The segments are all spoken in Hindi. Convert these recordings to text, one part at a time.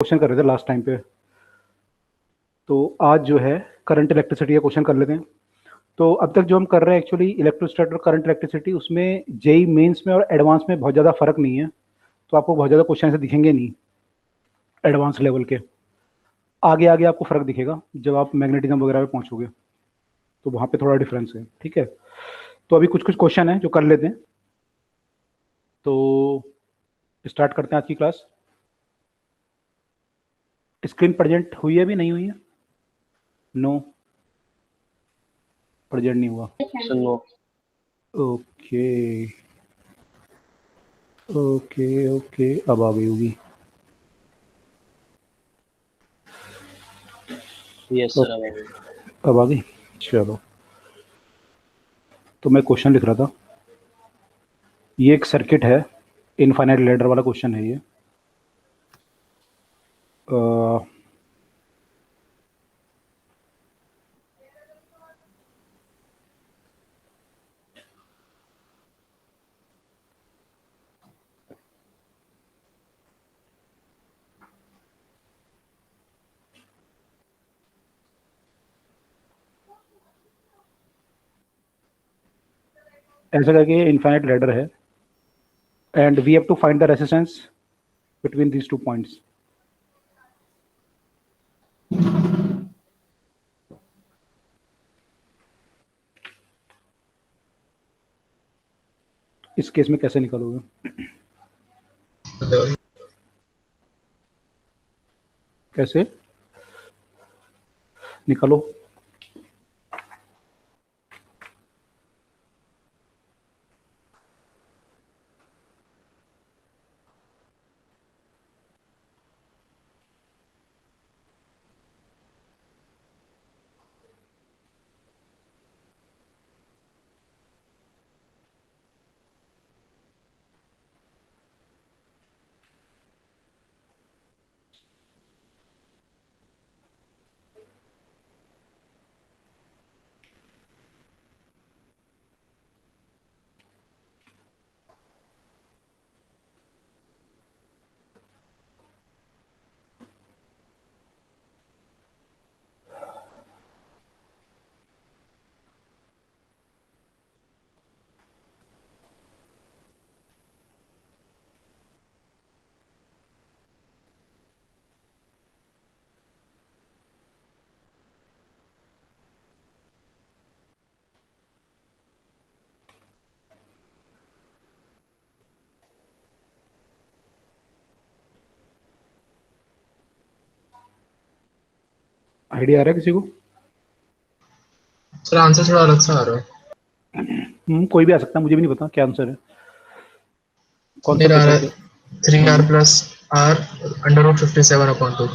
क्वेश्चन कर रहे थे लास्ट टाइम पे, तो आज जो है करंट इलेक्ट्रिसिटी का क्वेश्चन कर लेते हैं। तो अब तक जो हम कर रहे हैं एक्चुअली इलेक्ट्रोस्टैट और करंट इलेक्ट्रिसिटी, उसमें जेई मेंस में और एडवांस में बहुत ज़्यादा फर्क नहीं है, तो आपको बहुत ज़्यादा क्वेश्चन ऐसे दिखेंगे नहीं एडवांस लेवल के। आगे आगे आपको फर्क दिखेगा जब आप मैग्नेटिज्म वगैरह पे पहुंचोगे, तो वहाँ पे थोड़ा डिफरेंस है। ठीक है, तो अभी कुछ कुछ क्वेश्चन है जो कर लेते हैं, तो स्टार्ट करते हैं आज की क्लास। स्क्रीन प्रेजेंट हुई है, भी नहीं हुई है? नो, प्रेजेंट नहीं हुआ। सुनो, ओके ओके ओके, अब आ गई होगी। यस सर अब अब आ गई, चलो। तो मैं क्वेश्चन लिख रहा था, ये एक सर्किट है, इनफाइनाइट लैडर वाला क्वेश्चन है ये। अ, ऐसा करके इनफाइनाइट लैडर है, and we have to find the resistance between these two points. इस केस में कैसे निकालोगे? कैसे निकालो? आइडिया आ रहा है किसी को? सर आंसर थोड़ा अलग सा आ रहा है। कोई भी आ सकता है, मुझे भी नहीं पता क्या आंसर है। कौन सा मेरा आ पेपर रहा पे? है 3R plus are under root 57/2।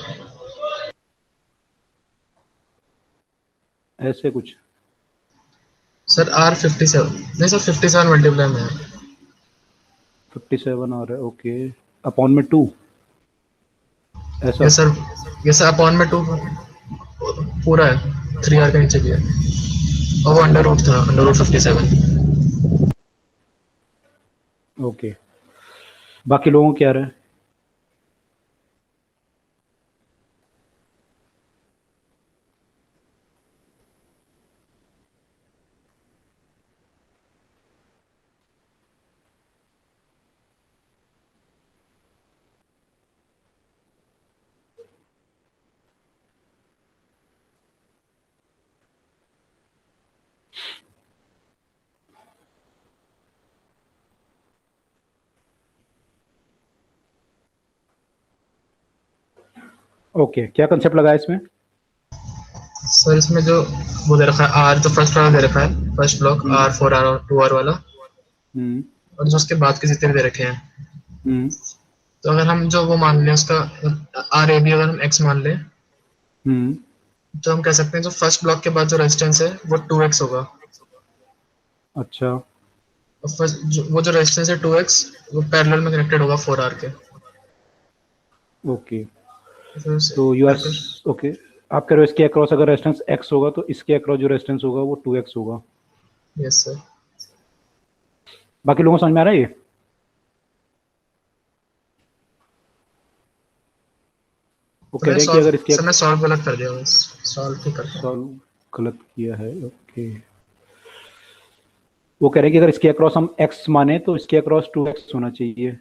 ऐसे कुछ? सर R 57 नहीं सर 57 मल्टीप्लाई में है। 57 आ रहा है, ओके। अपॉन में 2, ऐसा? ये सर अपॉन में 2 पूरा है, 3R के नीचे भी है और वो अंडर रूट था, अंडर रूट 57। ओके, बाकी लोगों को क्या आ रहा है? ओके, क्या कंसेप्ट लगा है इसमें? सर इसमें जो वो दे रखा है आर, तो फर्स्ट वाला दे रखा है, फर्स्ट ब्लॉक हम्म R 4R और 2R वाला, हम्म और जो उसके बाद के जितने भी दे रखे हैं। हम्म तो अगर हम जो वो मान लें उसका RAB अगर हम X मान लें, हम्म तो हम कह सकते हैं जो फर्स्ट ब्लॉक के बाद जो रेजिस्टेंस है वो 2x होगा। अच्छा, और वो जो रेजिस्टेंस है 2x, वो पैरेलल में कनेक्टेड होगा 4R के। ओके। तो फिर तो यू आर, फिर ओके, आप कह रहे हो इसके अक्रॉस अगर रेजिस्टेंस x होगा तो इसके अक्रॉस जो रेजिस्टेंस होगा वो 2x होगा। Yes sir. बाकी लोगों को समझ में आ रहा है ये? वो कह रहे हैं कि अगर इसके मैं सॉल्व गलत कर दिया, बस सॉल्व ही करता हूँ। सॉल्व गलत किया है, ओके। वो कह रहे हैं कि अगर इसके अक्रॉस हम x माने तो इसके अक्रॉस 2x होना चाहिए,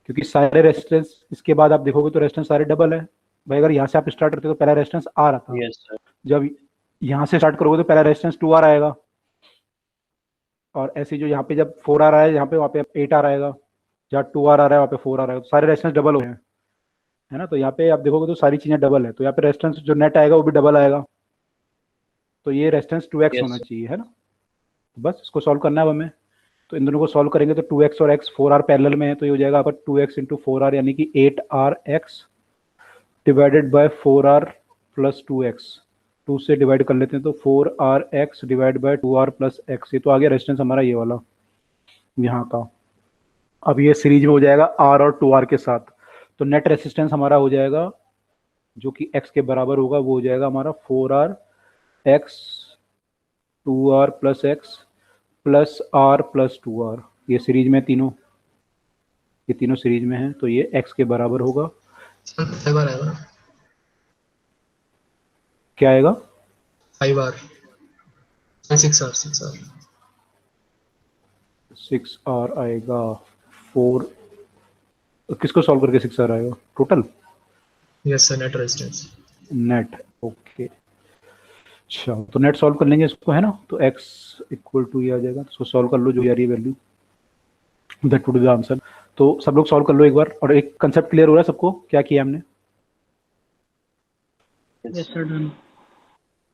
क्योंकि सारे रेजिस्टेंस इसके बाद आप देखोगे तो रेजिस्टेंस सारे डबल है। भाई अगर यहाँ से आप स्टार्ट करते हो तो पहला रेजिस्टेंस आ रहा था, यस सर। जब यहाँ से स्टार्ट करोगे तो पहला रेजिस्टेंस 2R आएगा, और ऐसे जो यहाँ पे जब 4R आया यहाँ पे, वहाँ पे 8R आएगा, जहाँ 2R आ रहा है वहाँ पे 4R आएगा, तो सारे रेजिस्टेंस डबल हो गए हैं, है ना। तो यहाँ पे आप देखोगे तो सारी चीजें डबल है, तो यहाँ पे रेजिस्टेंस जो नेट आएगा वो भी डबल आएगा, तो ये रेजिस्टेंस 2x होना यस चाहिए, है ना। तो बस इसको सॉल्व करना है अब हमें। तो इन दोनों को सॉल्व करेंगे तो 2x और x 4R पैरेलल में है, तो ये हो जाएगा आपका 2x इंटू 4R यानी कि 8RX divided by 4R plus 2x। 2 से डिवाइड कर लेते हैं तो 4RX divide by 2R plus x। ये तो आ गया रेजिस्टेंस हमारा ये वाला यहाँ का। अब ये सीरीज में हो जाएगा R और 2R के साथ, तो नेट रेजिस्टेंस हमारा हो जाएगा जो कि x के बराबर होगा, वो हो जाएगा हमारा 4RX 2R plus x plus R plus 2R। ये सीरीज में तीनों, ये तीनों सीरीज में है, तो ये x के बराबर होगा। सर 5R आएगा, क्या आएगा? 5R 6R 6R 6R आएगा। 4 किसको सॉल्व करके 6R आएगा total? Yes sir, net resistance. Net, okay. अच्छा तो नेट सॉल्व कर लेंगे इसको, है ना। तो x इक्वल टू ये आ जाएगा, इसको सॉल्व कर लो जो यार ये value, that would be the answer. तो सब लोग सॉल्व कर लो एक बार, और एक कंसेप्ट क्लियर हो रहा है सबको क्या किया हमने? Yes sir, done.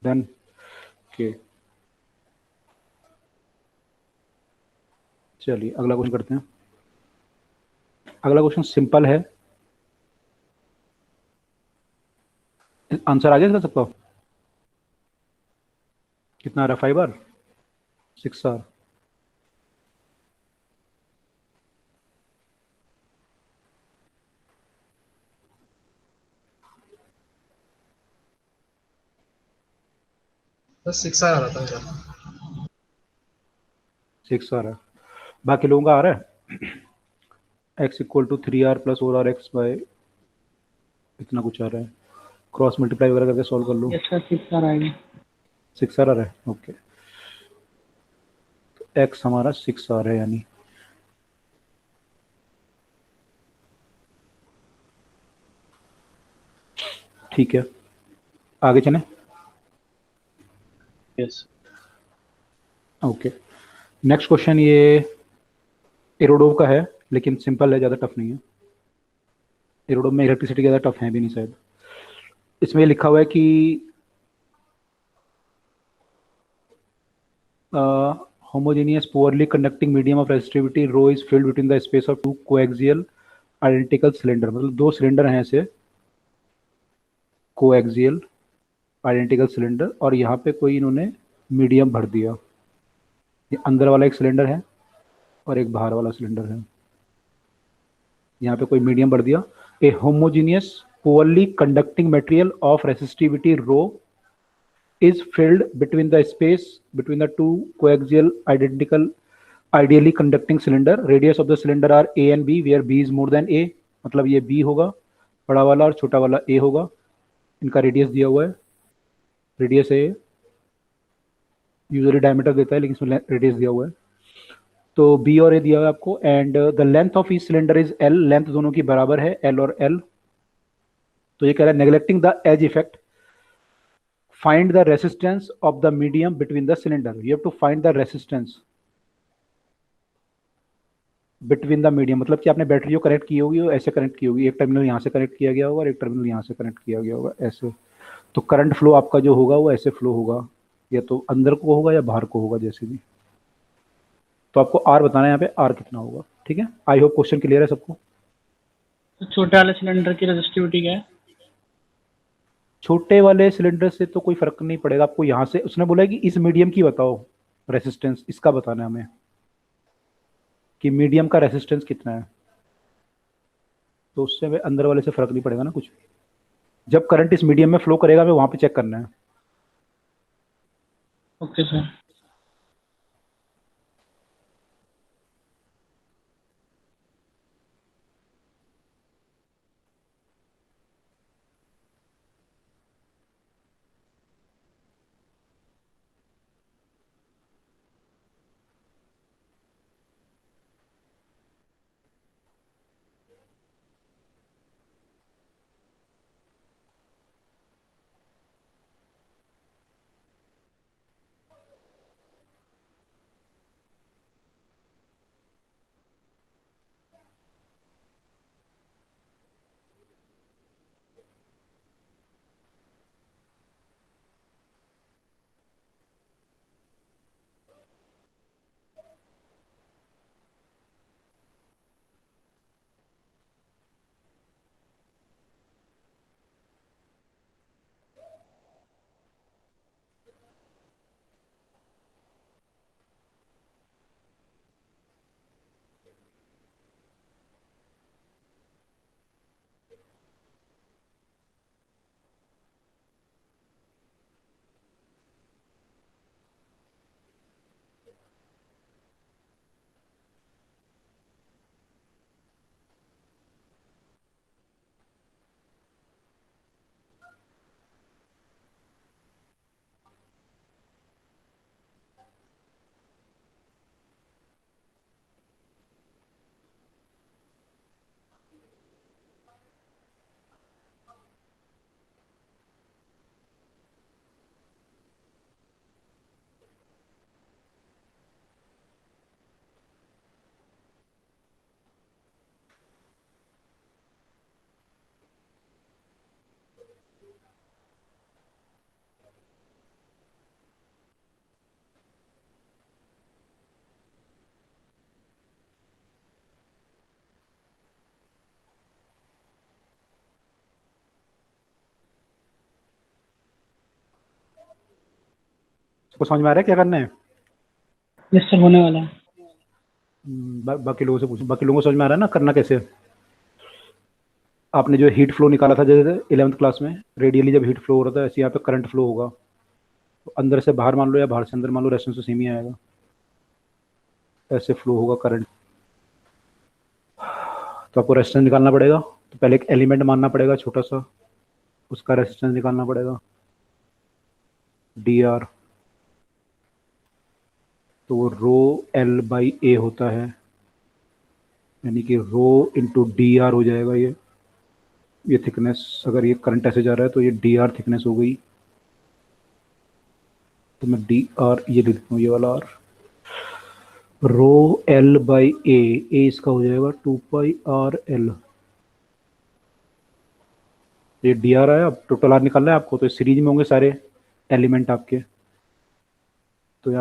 Done, okay. चलिए अगला क्वेश्चन करते हैं। अगला क्वेश्चन सिंपल है, आंसर आ गया सबका? कितना आ रहा है? 5R 6R? बस 6R आ रहा था मेरा। 6 आ रहा है, बाकी लोगों का आ रहा है? x equal to 3R plus 4R x by इतना कुछ आ रहा है, क्रॉस मल्टीप्लाई वगैरह करके सॉल्व कर लो। यस सर, 6R आएगा। 6R आ रहा है, ओके। तो x हमारा 6R है यानी, ठीक है। आगे चलें, यस ओके। नेक्स्ट क्वेश्चन ये एरोडोव का है, लेकिन सिंपल है, ज़्यादा टफ नहीं है। एरोडोव में इलेक्ट्रिसिटी ज़्यादा टफ है भी नहीं शायद। इसमें लिखा हुआ है कि homogeneous poorly conducting medium of resistivity rho is filled between the space of two coaxial identical cylinder। मतलब दो सिलेंडर हैं ऐसे कोएक्सियल आइडेंटिकल सिलेंडर, और यहाँ पे कोई इन्होंने मीडियम भर दिया। ये अंदर वाला एक सिलेंडर है और एक बाहर वाला सिलेंडर है, यहाँ पे कोई मीडियम भर दिया। A homogeneous poorly conducting material of resistivity rho is filled between the space between the two coaxial identical ideally conducting cylinder। radius of the cylinder are a and b where b is more than a। मतलब ये b होगा बड़ा वाला और छोटा वाला a होगा, इनका रेडियस दिया हुआ है। रेडियस है, यूजुअली डायमीटर देता है लेकिन इसमें रेडियस दिया हुआ है। तो b और a दिया हुआ है आपको, and the length of each cylinder is l। Length दोनों की बराबर है, l और l। तो ये कह रहा है neglecting the edge effect find the resistance of the medium between the cylinder। you have to find the resistance between the medium, मतलब कि आपने बैटरी जो कनेक्ट की होगी वो ऐसे कनेक्ट की होगी, एक टर्मिनल यहाँ से कनेक्ट किया गया होगा और एक टर्मिनल यहाँ से कनेक्ट किया गया होगा ऐसे। तो करंट फ्लो आपका जो होगा वो ऐसे फ्लो होगा, या तो अंदर को होगा या बाहर को होगा, जैसे भी। तो आपको आर बताना है यहाँ पे, आर कितना होगा, ठीक है। आई होप क्वेश्चन क्लियर है सबको। तो छोटे वाले सिलेंडर की रेजिस्टिविटी क्या है? छोटे वाले सिलेंडर से तो कोई फर्क नहीं पड़ेगा आपको, यहाँ से उसने बोला है कि इस मीडियम की बताओ रेसिस्टेंस, इसका बताना है हमें कि मीडियम का रेसिस्टेंस कितना है। तो उससे हमें अंदर वाले से फर्क नहीं पड़ेगा ना कुछ भी, जब करंट इस मीडियम में फ्लो करेगा हमें वहां पे चेक करना है। Okay sir. सबको समझ में आ रहा है क्या करना है? यस सर, होने वाला है। बाकी लोगों से पूछो, बाकी लोगों को समझ में आ रहा है ना करना कैसे है? आपने जो हीट फ्लो निकाला था जैसे 11th क्लास में, रेडियली जब हीट फ्लो हो रहा था, ऐसे यहाँ पे करंट फ्लो होगा। तो अंदर से बाहर मान लो या बाहर से अंदर मान लो, रेजिस्टेंस तो सेम ही आएगा, ऐसे फ्लो होगा करंट। तो आपको रेजिस्टेंस निकालना पड़ेगा, तो पहले एक एलिमेंट मानना पड़ेगा छोटा सा, उसका रेजिस्टेंस निकालना पड़ेगा डी आर। तो वो रो एल बाई ए होता है, यानी कि रो इंटू डी आर हो जाएगा। ये थिकनेस, अगर ये करंट ऐसे जा रहा है तो ये डी आर थिकनेस हो गई। तो मैं डी आर ये लिख देता हूँ, ये वाला आर। रो एल बाई ए इसका हो जाएगा 2 पाई आर एल। ये डी आर है, अब टोटल आर निकालना है आपको, तो सीरीज में होंगे सारे एलिमेंट आपके। तो ये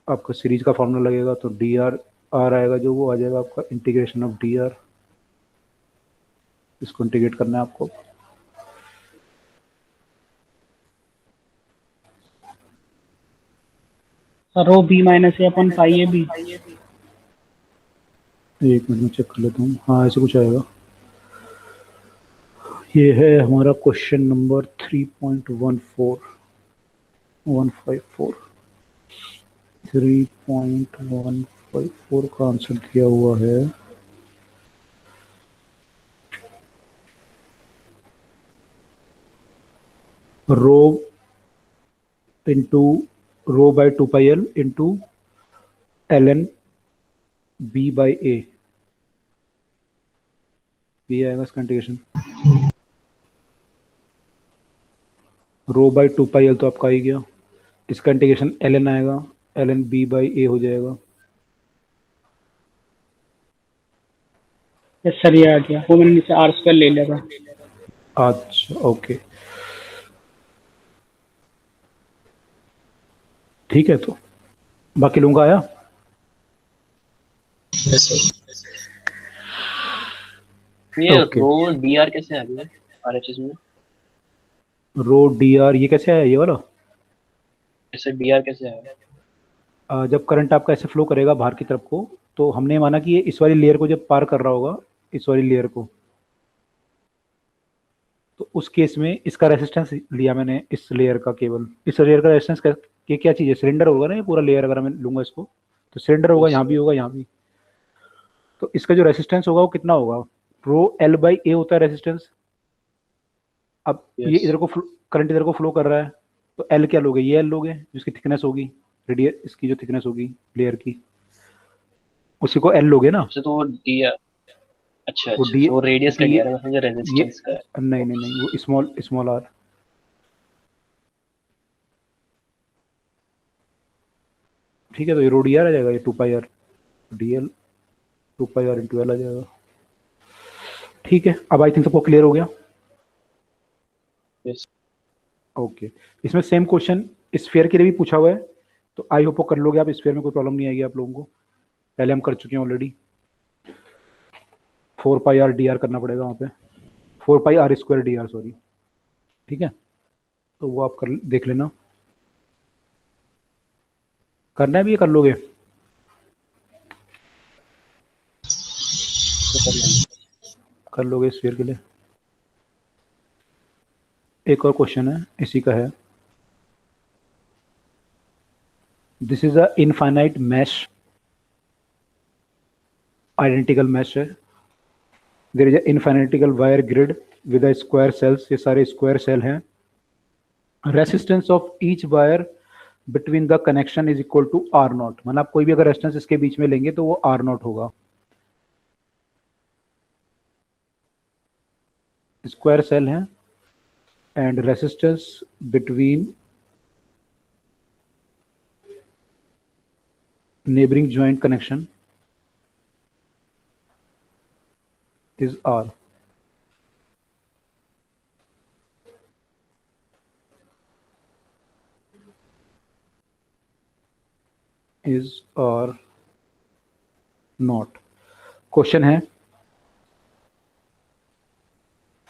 आपका सीरीज का फॉर्मूला लगेगा, तो डी आर आर आएगा जो, वो आ जाएगा आपका इंटीग्रेशन ऑफ डी आर। इसको इंटीग्रेट करना है आपको। Sir rho b minus a upon pi a b. एक मिनट में चेक कर लेता हूँ, हाँ ऐसे कुछ आएगा। ये है हमारा क्वेश्चन नंबर 3.14154। 3.154 का आंसर दिया हुआ है। Rho into rho by 2 pi L into L N B by A, ये आएगा इसका integration. Rho by 2 pi L तो आपका आ ही गया, इसका इंटीग्रेशन एल एन आएगा, L N B by A हो जाएगा। यस सर, ये आ गया, वो मैंने नीचे आर स्क्वायर ले लिया था। अच्छा ओके, ठीक है। तो बाकी लोगों का आया? Yes sir. ये ओके। रो डी आर कैसे आ गया आरएचएस में? रो डी आर ये कैसे आया, ये वाला? ऐसे डी आर कैसे आया? जब करंट आपका ऐसे फ्लो करेगा बाहर की तरफ को, तो हमने माना कि ये इस वाली लेयर को जब पार कर रहा होगा, इस वाली लेयर को, तो उस केस में इसका रेजिस्टेंस लिया मैंने, इस लेयर का, केवल इस लेयर का रेजिस्टेंस ये क्या चीज़ है, सिलेंडर होगा ना ये पूरा लेयर, अगर मैं लूंगा इसको तो सिलेंडर होगा, यहाँ भी होगा, यहाँ भी। तो इसका जो रेजिस्टेंस होगा वो कितना होगा? रो एल बाई ए होता है रेजिस्टेंस। अब ये इधर को करंट इधर को फ्लो कर रहा है, तो एल क्या लोगे, ये एल लोगे जिसकी थिकनेस होगी, रेडियस इसकी जो थिकनेस होगी लेयर की, उसी को एल लोगे ना। उससे तो वो डी आर, अच्छा वो अच्छा, डी, तो वो रेडियस का ये डी आर है, मतलब रेजिस्टेंस का है। नहीं नहीं नहीं, वो स्मॉल स्मॉल आर। ठीक है, तो ये रो डी आर आ जाएगा, ये 2 pi R D L, 2 pi R into L आ जाएगा। ठीक है, अब आई थिंक सबको क्लियर हो गया। यस। ओके, इसमें सेम क्वेश्चन स्फीयर के लिए भी पूछा हुआ है, तो आई होप कर लोगे आप, स्फीयर में कोई प्रॉब्लम नहीं आएगी आप लोगों को, पहले हम कर चुके हैं already. 4 pi R D R करना पड़ेगा वहाँ पे, 4 pi R square D R, sorry. ठीक है, तो वो आप कर देख लेना, करना है भी, ये कर लोगे? कर लोगे स्फीयर के लिए। एक और क्वेश्चन है, इसी का है। This is a infinite mesh, identical mesh है। There is a infinite wire grid with a square cells, ये सारे स्क्वायर सेल हैं। Resistance of each wire between the connection is equal to R naught, मतलब आप कोई भी अगर रेजिस्टेंस इसके बीच में लेंगे तो वो आर नॉट होगा। स्क्वायर सेल हैं and resistance between neighboring joint connection is R. Is or not. Question है,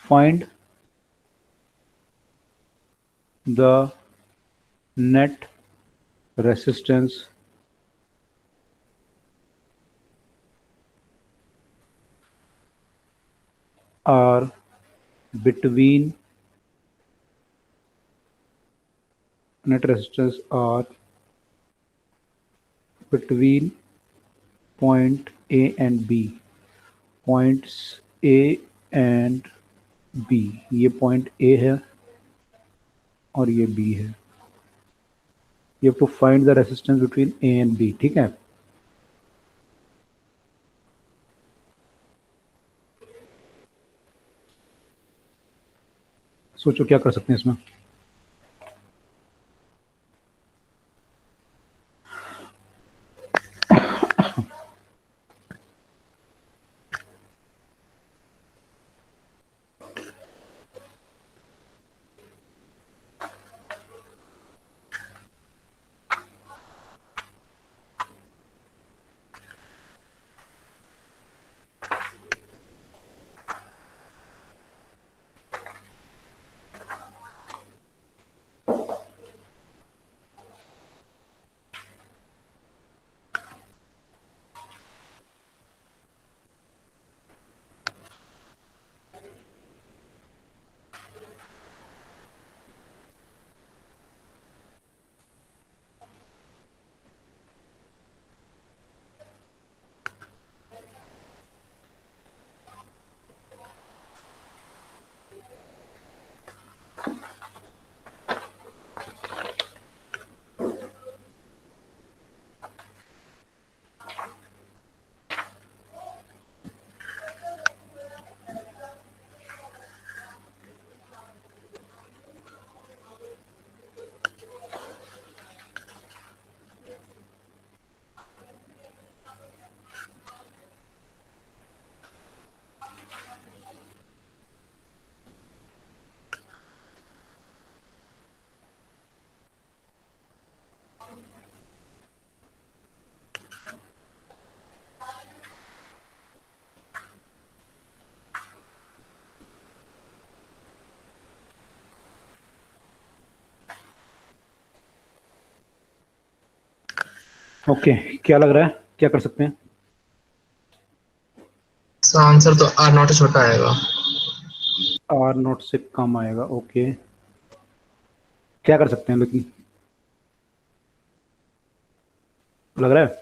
find the net resistance are between net resistance are between point A and B. Points A and B, ये point A है और ये B है. You have to find the resistance between A and B. ठीक है. सोचो क्या कर सकते हैं इसमें. ओके, क्या लग रहा है, क्या कर सकते हैं? आंसर तो आर नॉट छोटा आएगा. आर नॉट से कम आएगा. ओके, क्या कर सकते हैं लेकिन लग रहा है?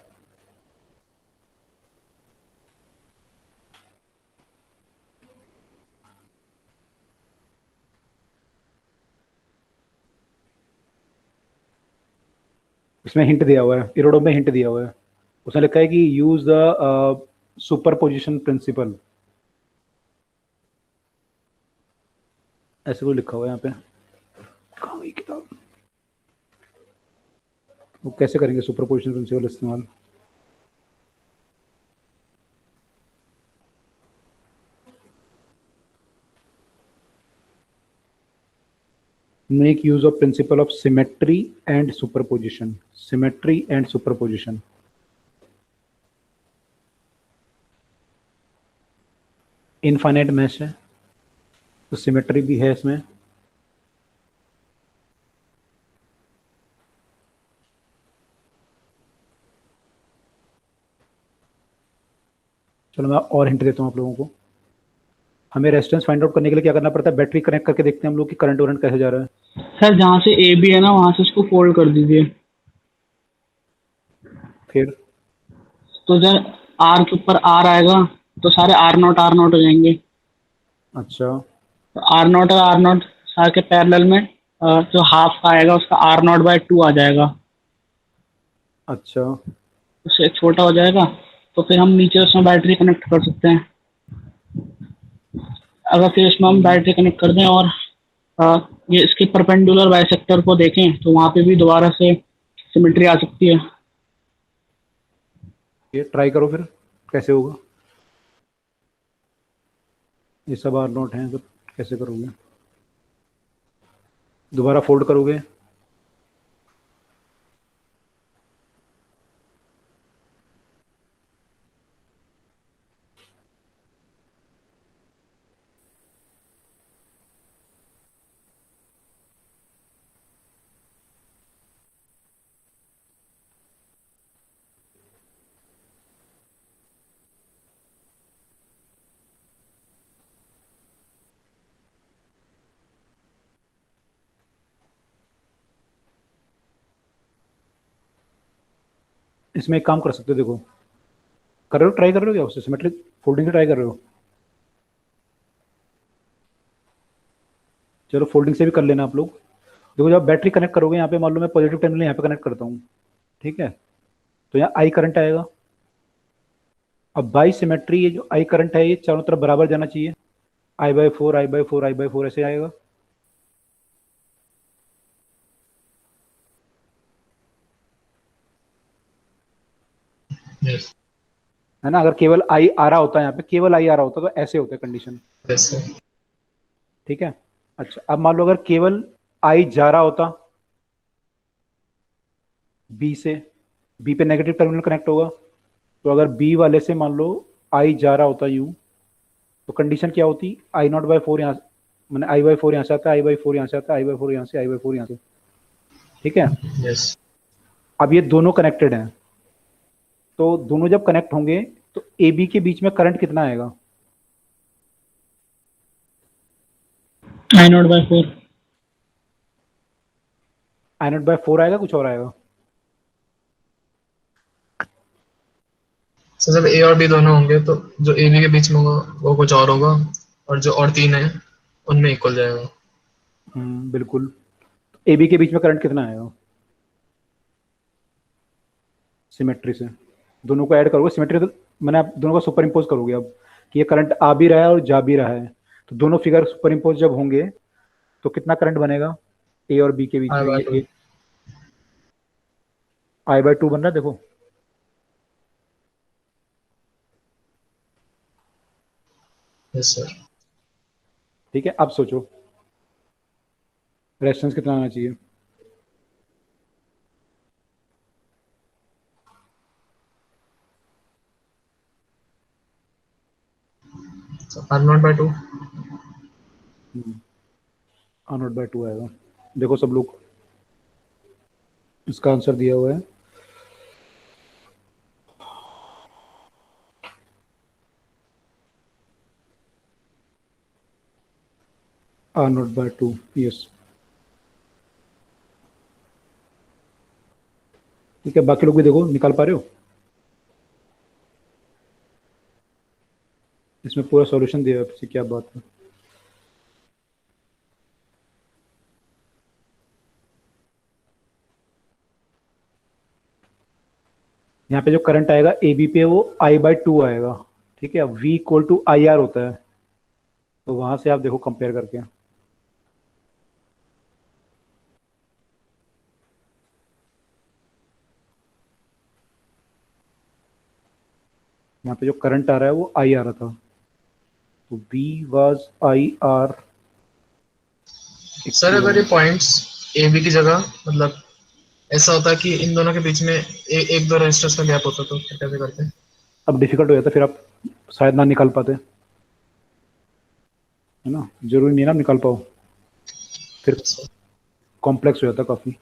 इसमें हिंट दिया हुआ है, इरोडो में हिंट दिया हुआ है. उसने लिखा है कि यूज द सुपरपोजिशन प्रिंसिपल, ऐसे कोई लिखा हुआ है यहाँ पे. कहाँ गई किताब? वो कैसे करेंगे सुपरपोजिशन प्रिंसिपल इस्तेमाल? Make use of principle of symmetry and superposition. Symmetry and superposition. Infinite mesh है तो सिमेट्री भी है इसमें. चलो मैं और हिंट देता हूँ आप लोगों को. हमें रेजिस्टेंस फाइंड आउट करने के लिए क्या करना पड़ता है? बैटरी कनेक्ट करके देखते हैं हम लोग कि करंट वरंट कैसे जा रहा है. सर जहाँ से ए बी है ना वहां से उसको फोल्ड कर दीजिए. फिर तो जब आर के ऊपर आर आएगा तो सारे आर नॉट हो जाएंगे. अच्छा, तो आर नॉट और आर नॉट सारे के पैरेलल में जो हाफ आएगा उसका आर नॉट बाय 2 आ जाएगा. अच्छा, उससे एक छोटा हो जाएगा. तो फिर हम नीचे उसमें बैटरी कनेक्ट कर सकते हैं. अगर फिर इसमें हम बैटरी कनेक्ट कर दें और ये इसके परपेंडिकुलर बाइसेक्टर को देखें तो वहाँ पे भी दोबारा से सिमेट्री आ सकती है. ये ट्राई करो फिर कैसे होगा. ये सब आर नोट हैं तो कैसे करोगे? दोबारा फोल्ड करोगे? इसमें एक काम कर सकते हो, देखो कर रहे हो, ट्राई कर रहे हो क्या उससे सिमेट्रिक फोल्डिंग से ट्राई कर रहे हो? चलो फोल्डिंग से भी कर लेना आप लोग। देखो जब बैटरी कनेक्ट करोगे यहाँ पे, मान लो मैं पॉजिटिव टर्मिनल यहाँ पे कनेक्ट करता हूँ, ठीक है, तो यहाँ आई करंट आएगा। अब बाई सिमेट्री ये जो आई करंट है ये चारों तरफ बराबर जाना चाहिए, I/4 I/4 I/4 ऐसे आएगा। यस है ना, अगर केवल आई आ रहा होता है यहाँ पे, केवल आई आ रहा होता तो ऐसे होते कंडीशन, यस सर। ठीक है। अच्छा अब मान लो अगर केवल आई जा रहा होता बी से, बी पे नेगेटिव टर्मिनल कनेक्ट होगा, तो अगर बी वाले से मान लो आई जा रहा होता यूं, तो कंडीशन क्या होती, I0/4 यहाँ, मैंने I/4 यहाँ से आता है, I/4 यहाँ से आता है, I/4 यहाँ से, I/4 यहाँ से, ठीक है। यस अब ये दोनों कनेक्टेड हैं, तो दोनों जब कनेक्ट होंगे तो ए बी के बीच में करंट कितना आएगा? I0/4। I0/4 आएगा, कुछ और आएगा? सर जब ए और बी दोनों होंगे तो जो ए बी के बीच में होगा वो कुछ और होगा, और जो और तीन है उनमें इक्वल जाएगा। बिल्कुल। ए बी के बीच में करंट कितना आएगा सिमेट्री से? दोनों को ऐड करोगे सिमेट्री, तो मैंने आप दोनों को सुपर इम्पोज करोगे अब कि ये करंट आ भी रहा है और जा भी रहा है, तो दोनों फिगर सुपर इम्पोज जब होंगे तो कितना करंट बनेगा ए और बी के बीच में? I/2। ये I/2 बन रहा है, देखो यस सर। ठीक है। अब सोचो रेजिस्टेंस कितना आना चाहिए? R0/2। R0/2 आएगा। देखो सब लोग इसका आंसर दिया हुआ है, R0/2, यस। ठीक है, बाकी लोग भी देखो निकाल पा रहे हो? इसमें पूरा सॉल्यूशन दिया है आपसे, क्या बात है। यहाँ पे जो करंट आएगा ए बी पे वो I/2 आएगा, ठीक है। V = IR होता है, तो वहां से आप देखो कंपेयर करके, यहाँ पे जो करंट आ रहा है वो I आ रहा था, तो V was IR। सर अगर ये पॉइंट्स ए बी की जगह मतलब ऐसा होता कि इन दोनों के बीच में एक दो रेजिस्टर्स का गैप होता तो फिर कैसे करते? अब डिफिकल्ट हो जाता, फिर आप शायद ना निकाल पाते, है ना, जरूरी नहीं ना निकाल पाओ, फिर कॉम्प्लेक्स हो जाता काफी।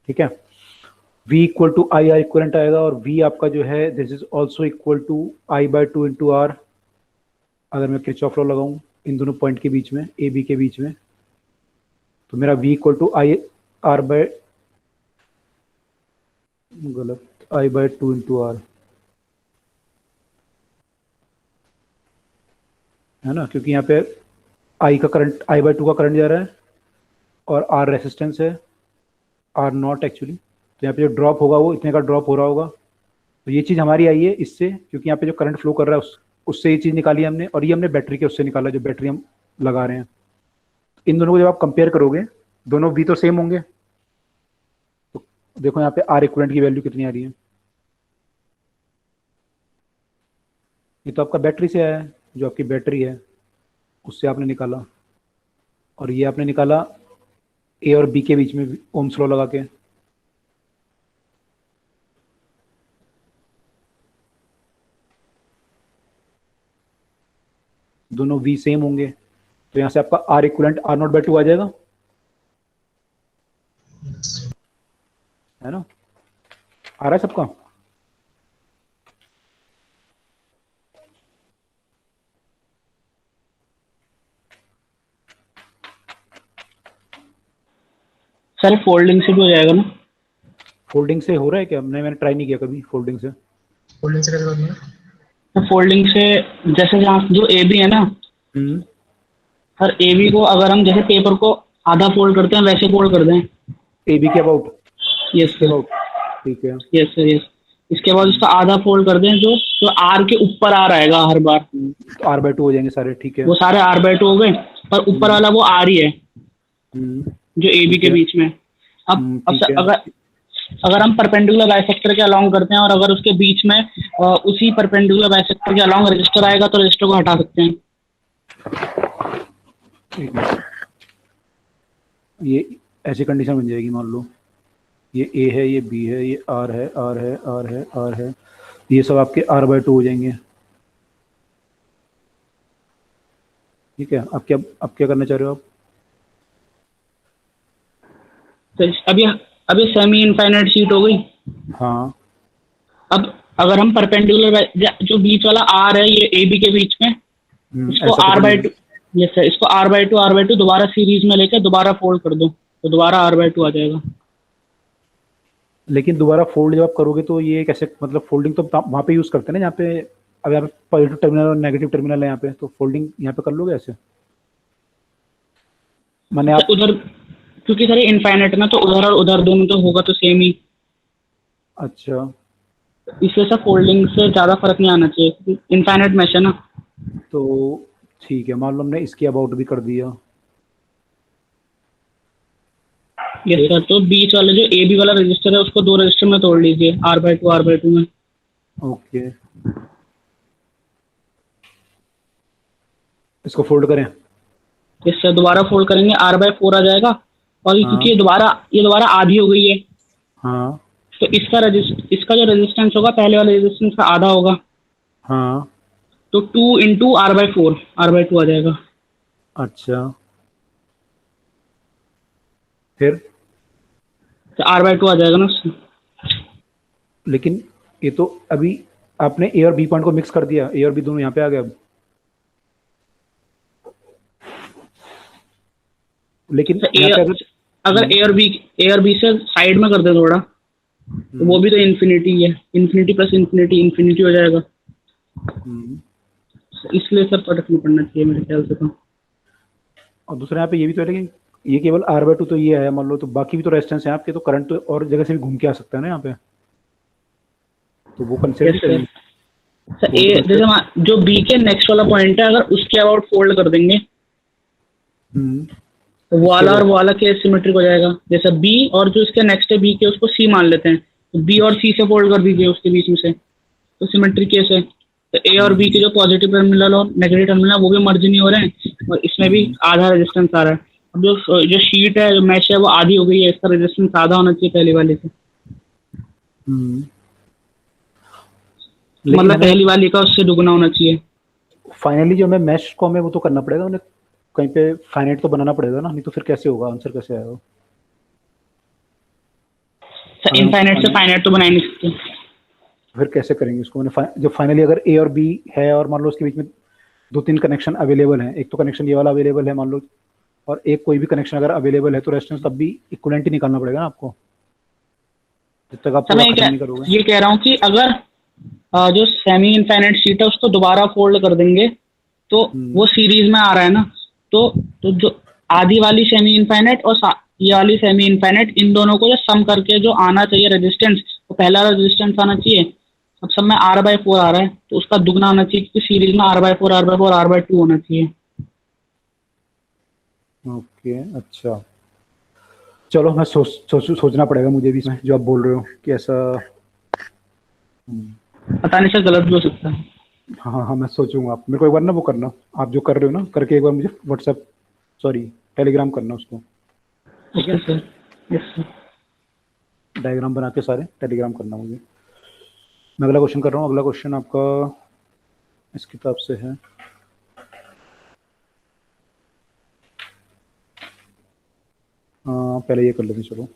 ठीक है, V = IR इक्वलेंट आएगा, और V आपका जो है this is also equal to I/2 × R। अगर मैं किरचॉफ लॉ लगाऊं इन दोनों पॉइंट के बीच में, ए बी के बीच में, तो मेरा V = I/2 × R, है ना, क्योंकि यहाँ पे I का करंट, I/2 का करंट जा रहा है और R रेसिस्टेंस है, R0 एक्चुअली, तो यहाँ पे जो ड्रॉप होगा वो इतने का ड्रॉप हो रहा होगा। तो ये चीज़ हमारी आई है इससे, क्योंकि यहाँ पे जो करंट फ्लो कर रहा है उससे ये चीज़ निकाली हमने, और ये हमने बैटरी के उससे निकाला, जो बैटरी हम लगा रहे हैं। इन दोनों को जब आप कंपेयर करोगे, दोनों V तो सेम होंगे, तो देखो यहाँ पे R इक्विवेलेंट की वैल्यू कितनी आ रही है। ये तो आपका बैटरी से आया है, जो आपकी बैटरी है उससे आपने निकाला, और ये आपने निकाला ए और बी के बीच में ओम्स लॉ लगा के। दोनों V सेम होंगे, तो यहाँ से आपका R इक्विवेलेंट R0/2 आ जाएगा, है ना, आ रहा है सबका? सर फोल्डिंग से भी हो जाएगा ना? फोल्डिंग से हो रहा है क्या? मैंने ट्राई नहीं किया कभी फोल्डिंग से। फोल्डिंग से कैसे करना है? तो फोल्डिंग से जैसे जहाँ जो ए बी है ना हम्म। सर, ए बी को अगर हम जैसे पेपर को आधा फोल्ड करते हैं वैसे फोल्ड कर दें। ए बी के अबाउट, यस इसके सर, अबाउट, ठीक है। Yes sir, yes. इसके बाद हम्म, उसका आधा फोल्ड कर दें, जो जो आर के ऊपर आ रहेगा हर बार, तो R/2 हो जाएंगे सारे, ठीक है। वो सारे आर बाय टू हो गए, पर ऊपर हम्म। वाला वो आर ही है हम्म, जो ए बी ठीक के है। बीच में। अब ठीक सर, है। अगर अगर हम परपेंडिकुलर बाइसेक्टर के अलोंग करते हैं और अगर उसके बीच में उसी परपेंडिकुलर बाइसेक्टर के अलोंग रजिस्टर आएगा तो रजिस्टर को हटा सकते हैं। ठीक है। ये ऐसी कंडीशन बन जाएगी, मान लो ये ए है, ये बी है, ये आर है, आर है, आर है, आर है, ये सब आपके R/2 हो जाएंगे। ठीक है। अब क्या करना चाह रहे हो आप? तो अभी सेमी इनफाइनाइट शीट हो गई। हाँ। अब अगर हम परपेंडिकुलर जो बीच वाला आर है ये ए बी के बीच में, इसको ऐसा आर पकड़ बाई लेंगे। टू, यस सर, इसको आर बाई टू दोबारा सीरीज में लेकर दोबारा फोल्ड कर दो तो दोबारा R/2 आ जाएगा। लेकिन दोबारा फोल्ड जब आप करोगे तो ये कैसे, मतलब फोल्डिंग तो वहाँ पे यूज़ करते हैं ना जहाँ पे, अब यहाँ पे पॉजिटिव टर्मिनल और नेगेटिव टर्मिनल है यहाँ पे, तो फोल्डिंग यहाँ पे कर लोगे ऐसे? मैंने तो आप, उधर, क्योंकि सर ये इनफाइनाइट ना, तो उधर और उधर दोनों तो होगा तो सेम ही, अच्छा, इसलिए सर फोल्डिंग से ज़्यादा फर्क नहीं आना चाहिए, इनफाइनाइट मैश है ना। तो ठीक है, मान लो हमने इसकी अबाउट भी कर दिया। यस फिर सर, तो बीच वाले जो ए बी वाला रजिस्टर है उसको दो रजिस्टर में तोड़ लीजिए, R/2 में। ओके, इसको फोल्ड करें? इस सर दोबारा फोल्ड करेंगे, R/4 आ जाएगा। और हाँ। क्योंकि ये दोबारा आधी हो गई है, हाँ। तो इसका जो रेजिस्टेंस होगा पहले वाले रेजिस्टेंस का आधा होगा, हाँ। तो 2 × R/4 आ जाएगा। अच्छा, फिर? तो R/2 आ जाएगा ना उससे। लेकिन ये तो अभी आपने ए और बी पॉइंट को मिक्स कर दिया, ए और बी दोनों यहाँ पे आ गए अब। लेकिन तो यहाँ पे अगर ए और बी से साइड में कर दे थोड़ा, तो वो भी तो इन्फिनिटी है, इन्फिनिटी प्लस इन्फिनिटी इन्फिनिटी हो जाएगा। हम्म, इसलिए सर फर्क नहीं पड़ना चाहिए मेरे ख्याल से तो। और दूसरा यहाँ पे ये भी तो है, लेकिन ये केवल R/2 तो ये है मान लो, तो बाकी भी तो रेजिस्टेंस है आपके, तो करंट तो और जगह से भी घूम के आ सकता है ना यहाँ पे, तो वो कंसिडर यस नहीं सर। करेंगे? सर वो भी तो कंसिडर। जैसे जो बी के नेक्स्ट वाला पॉइंट है, अगर उसके अबाउट फोल्ड कर देंगे तो वो इसके वाला और अबाउट। वो वाला के सिमेट्रिक हो जाएगा। जैसे बी और जो इसके नेक्स्ट है बी के, उसको सी मान लेते हैं, तो बी और सी से फोल्ड कर दीजिए उसके बीच में से, तो सिमेट्रिक केस है। तो ए और बी के जो पॉजिटिव टर्मिनल और नेगेटिव टर्मिनल है वो भी मर्ज नहीं हो रहे हैं, और इसमें भी आधा रेजिस्टेंस आ रहा है। अब जो शीट है, जो मैच है, वो आधी हो गई है, इसका रेजिस्टेंस आधा होना चाहिए पहली वाली से, लेकिन मतलब हमें पहली वाली का उससे दुगना होना चाहिए। फाइनली जो हमें मैश को हमें वो तो करना पड़ेगा, उन्हें कहीं पे फाइनाइट तो बनाना पड़ेगा ना, नहीं तो फिर कैसे होगा, आंसर कैसे आएगा? अगर हम इनफाइनाइट से फाइनाइट, फाइनाइट तो बना ही नहीं सकते। फिर कैसे करेंगे उसको? मैंने जब फाइनली अगर ए और बी है और मान लो उसके बीच में दो तीन कनेक्शन अवेलेबल हैं, एक तो कनेक्शन ये वाला अवेलेबल है मान लो, और एक कोई भी कनेक्शन अगर अवेलेबल है, तो रेजिस्टेंस तब भी इक्विवेलेंट ही निकालना पड़ेगा ना आपको, जब तक आप सर पूरा मैं खत्म नहीं करोगे। ये कह रहा हूँ कि अगर जो सेमी इनफाइनाइट शीट है उसको दोबारा फोल्ड कर देंगे तो वो सीरीज में आ रहा है ना, तो जो आधी वाली सेमी इनफाइनाइट और ये वाली सेमी इनफाइनाइट, इन दोनों को जो सम करके जो आना चाहिए रेजिस्टेंस, तो पहला रेजिस्टेंस आना चाहिए। अब सब में R/4 आ रहा है, तो उसका दुगना आना चाहिए, क्योंकि सीरीज में R/4 R/4 R/2 होना चाहिए। ओके, अच्छा, चलो मैं सोचना पड़ेगा मुझे भी इसमें, जो आप बोल रहे हो कि ऐसा। पता नहीं सर, गलत भी हो सकता है। हाँ हाँ हाँ, मैं सोचूंगा। आप मेरे को एक बार ना वो करना, आप जो कर रहे हो ना, करके एक बार मुझे व्हाट्सएप, सॉरी टेलीग्राम करना उसको, ठीक ओके है? Sir, yes sir. डायग्राम बना के सारे टेलीग्राम करना मुझे। मैं अगला क्वेश्चन कर रहा हूँ। अगला क्वेश्चन आपका इस किताब से है। पहले ये कर लेते हैं, चलो।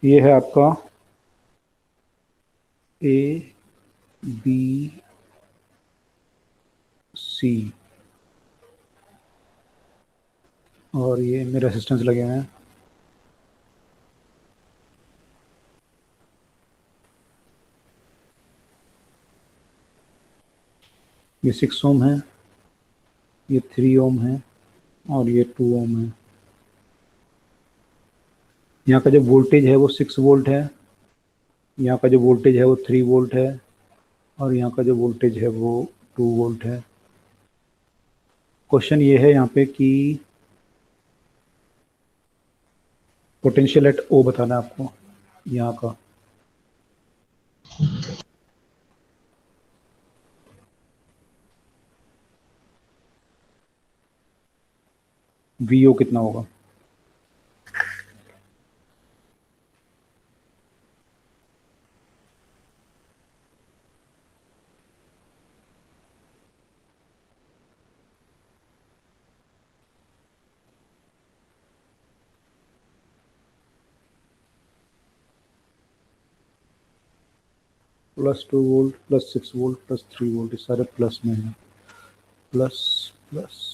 ये है आपका A B C, और ये इनमें रेसिस्टेंस लगे हुए हैं। ये 6 ओम है, ये 3 ओम है और ये 2 ओम है। यहाँ का जो वोल्टेज है वो 6 वोल्ट है, यहाँ का जो वोल्टेज है वो 3 वोल्ट है और यहाँ का जो वोल्टेज है वो 2 वोल्ट है। क्वेश्चन ये है यहाँ पे कि पोटेंशियल एट ओ बताना है आपको यहाँ का। वीओ कितना होगा? +2 वोल्ट, +6 वोल्ट, +3 वोल्ट, ये सारे प्लस में हैं। Plus plus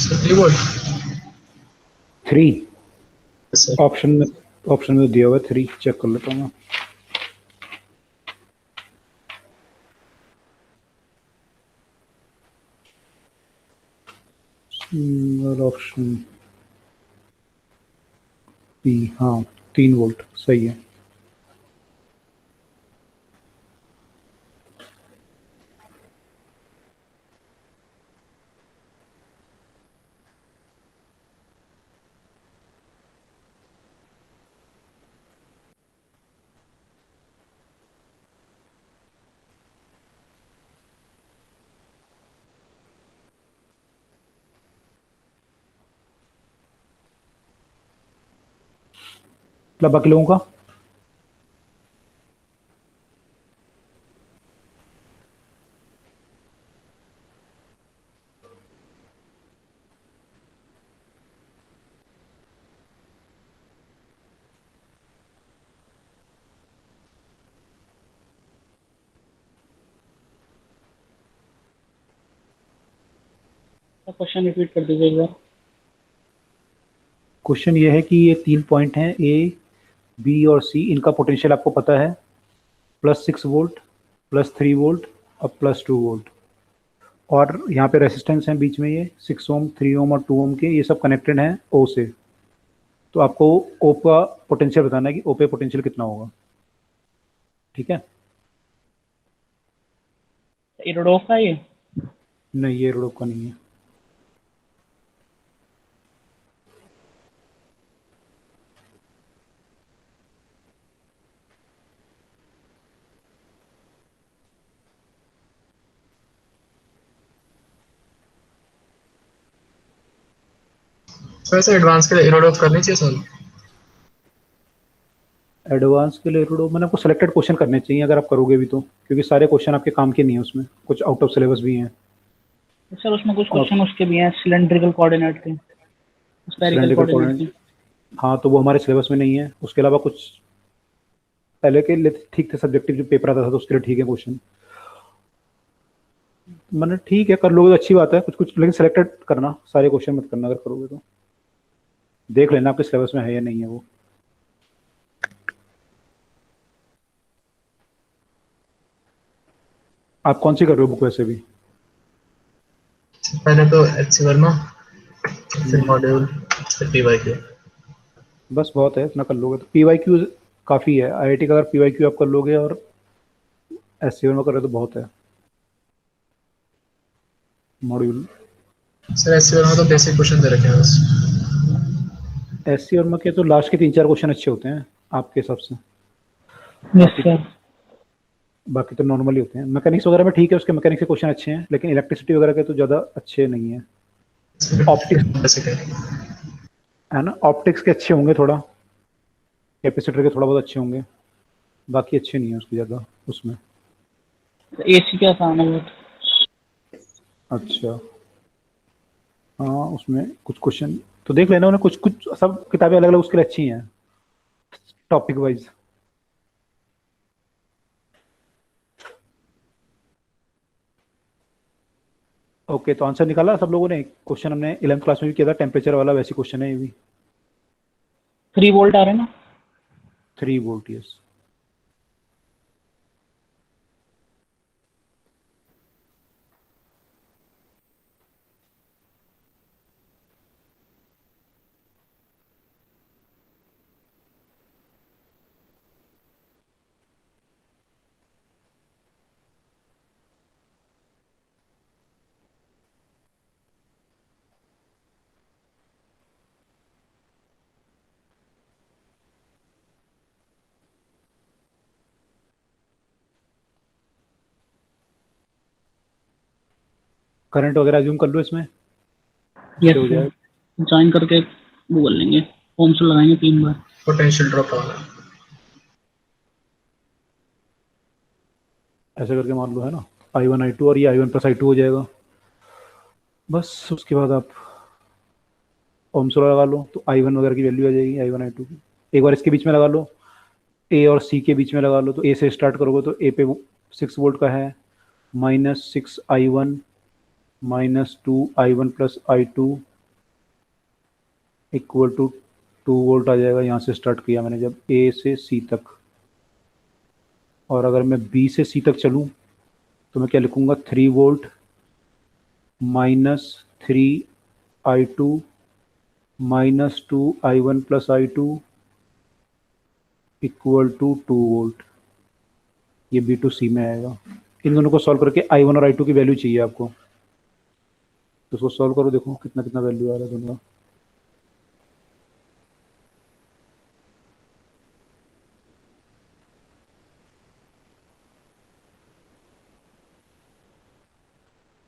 sir 3 volt 3 sir. Option में दिया हुआ है 3, चेक कर लेता हूँ मैं। सिंगल ऑप्शन बी, हाँ 3 वोल्ट सही है। मतलब बाकी लोगों का क्वेश्चन रिपीट कर दीजिए एक बार। क्वेश्चन ये है कि ये 3 पॉइंट हैं ए, बी और सी, इनका पोटेंशियल आपको पता है +6 वोल्ट, +3 वोल्ट और +2 वोल्ट। और यहाँ पे रेसिस्टेंस है बीच में, ये 6 ओम, 3 ओम और 2 ओम के, ये सब कनेक्टेड हैं ओ से। तो आपको ओ का पोटेंशियल बताना है कि ओ पे पोटेंशियल कितना होगा। ठीक है? इरोडोफ का ये नहीं, ये रोड का नहीं है। सर ऐसे एडवांस के लिए इरोड करनी चाहिए सर। एडवांस के लिए रोड मैंने आपको सिलेक्टेड क्वेश्चन करने चाहिए अगर आप करोगे भी तो, क्योंकि सारे क्वेश्चन आपके काम के नहीं है, उसमें कुछ आउट ऑफ सिलेबस भी हैं। सर उसमें कुछ क्वेश्चन उसके भी हैं सिलेंड्रिकल कोऑर्डिनेट के, स्फेरिकल Cylindrical कोऑर्डिनेट के। हाँ, तो वो हमारे सिलेबस में नहीं है। उसके अलावा कुछ पहले के लिए ठीक थे, सब्जेक्टिव जो पेपर आता था तो उसके लिए ठीक है क्वेश्चन। मैंने ठीक है, कर लोगे तो अच्छी बात है। कुछ कुछ लेकिन सिलेक्टेड करना, सारे क्वेश्चन मत करना अगर करोगे तो। देख लेना आपके सिलेबस में है या नहीं है वो। आप कौन सी कर रहे हो बुक वैसे भी? पहले तो एचसी वर्मा, फिर मॉड्यूल, फिर पीवाईक्यू। बस बहुत है, इतना कर लोगे तो। पीवाईक्यू काफ़ी है, आईआईटी का अगर पीवाईक्यू आप कर लोगे और एससीओ में कर रहे हो तो बहुत है। मॉड्यूल। सर ऐसे में तो बेसिक क्वेश्चन दे रखे हैं बस। एससी और के तो लास्ट के 3-4 क्वेश्चन अच्छे होते हैं आपके हिसाब से, यस सर। बाकी तो नॉर्मल ही होते हैं। मैकेनिक्स वगैरह में ठीक है, उसके मैकेनिक्स के क्वेश्चन अच्छे हैं, लेकिन इलेक्ट्रिसिटी वगैरह के तो ज़्यादा अच्छे नहीं है। ऑप्टिक्स बेसिक है। है ना, ऑप्टिक्स के अच्छे होंगे थोड़ा, कैपेसिटर के थोड़ा बहुत अच्छे होंगे, बाकी अच्छे नहीं है उसके ज़्यादा उसमें। एसी का आसान है बहुत। अच्छा हाँ, उसमें कुछ क्वेश्चन तो देख लेना, उन्हें कुछ कुछ सब किताबें अलग अलग उसके लिए अच्छी हैं टॉपिक वाइज। ओके, तो आंसर निकाला सब लोगों ने। क्वेश्चन हमने 11th क्लास में भी किया था, टेम्परेचर वाला, वैसी क्वेश्चन है ये भी। 3 वोल्ट आ रहे हैं ना? 3 वोल्ट, यस। करंट वगैरह अज्यूम कर लो इसमें, यस इससे हो सर, जाएगा। ज्वाइन करके वो बोल लेंगे, ओम्स लगाएंगे 3 बार। पोटेंशियल ड्रॉप वाला। ऐसे करके मान लो, है ना, I1 I2 और ये I1 प्लस I2 हो जाएगा। बस उसके बाद आप ओम्स लॉ लगा लो, तो I1 वगैरह की वैल्यू आ जाएगी, I1 I2 की। एक बार इसके बीच में लगा लो, ए और सी के बीच में लगा लो, तो ए से स्टार्ट करोगे तो ए पे 6 वोल्ट का है, -6I1 -2I1 plus I2 equal to 2 volt आ जाएगा। यहाँ से स्टार्ट किया मैंने जब ए से सी तक, और अगर मैं बी से सी तक चलूँ तो मैं क्या लिखूँगा, 3 volt -3I2 -2I1 plus I2 equal to 2 volt. ये बी टू सी में आएगा। इन दोनों को सॉल्व करके I1 और I2 की वैल्यू चाहिए आपको, तो उसको सॉल्व करो, देखो कितना कितना वैल्यू आ रहा है दोनों का।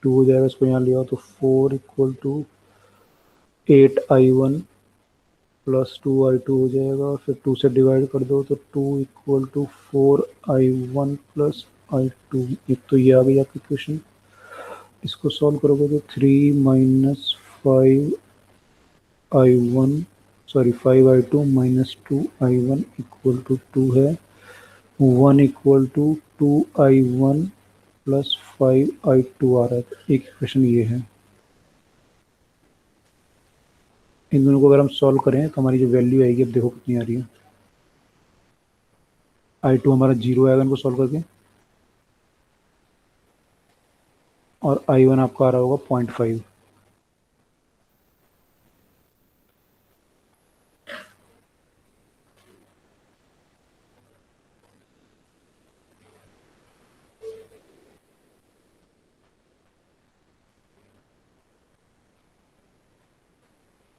टू हो जाएगा, इसको यहाँ लिया तो 4 equal to 8I1 plus 2I2 हो जाएगा, और फिर 2 से डिवाइड कर दो तो 2 equal to 4I1 plus I2। एक तो ये आ गई आपकी क्वेश्चन। इसको सॉल्व करोगे तो 3 5I2 minus 2I1 equal to 2 है। 1 equal to 2I1 plus 5I2 आ रहा है। एक क्वेश्चन ये है। इन दोनों को अगर हम सॉल्व करें तो हमारी जो वैल्यू आएगी, अब देखो कितनी आ रही है। I2 हमारा 0 आएगा इनको सॉल्व करके, और I1 आपका आ रहा होगा 0.5।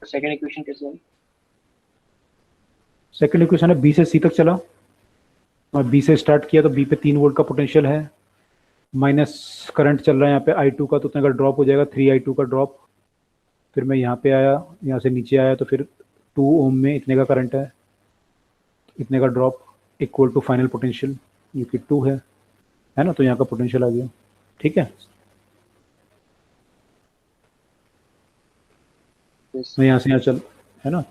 सेकंड इक्वेशन कैसे है? सेकंड इक्वेशन है, बी से सी तक चला और बी से स्टार्ट किया तो बी पे 3 वोल्ट का पोटेंशियल है, माइनस करंट चल रहा है यहाँ पे I2 का, तो उतने का ड्रॉप हो जाएगा, 3I2 का ड्रॉप। फिर मैं यहाँ पे आया, यहाँ से नीचे आया तो फिर 2 ओम में इतने का करंट है, इतने का drop equal to final potential, जो कि 2 है ना, तो यहाँ का पोटेंशियल आ गया। ठीक है, मैं यहाँ से यहाँ चल, है ना,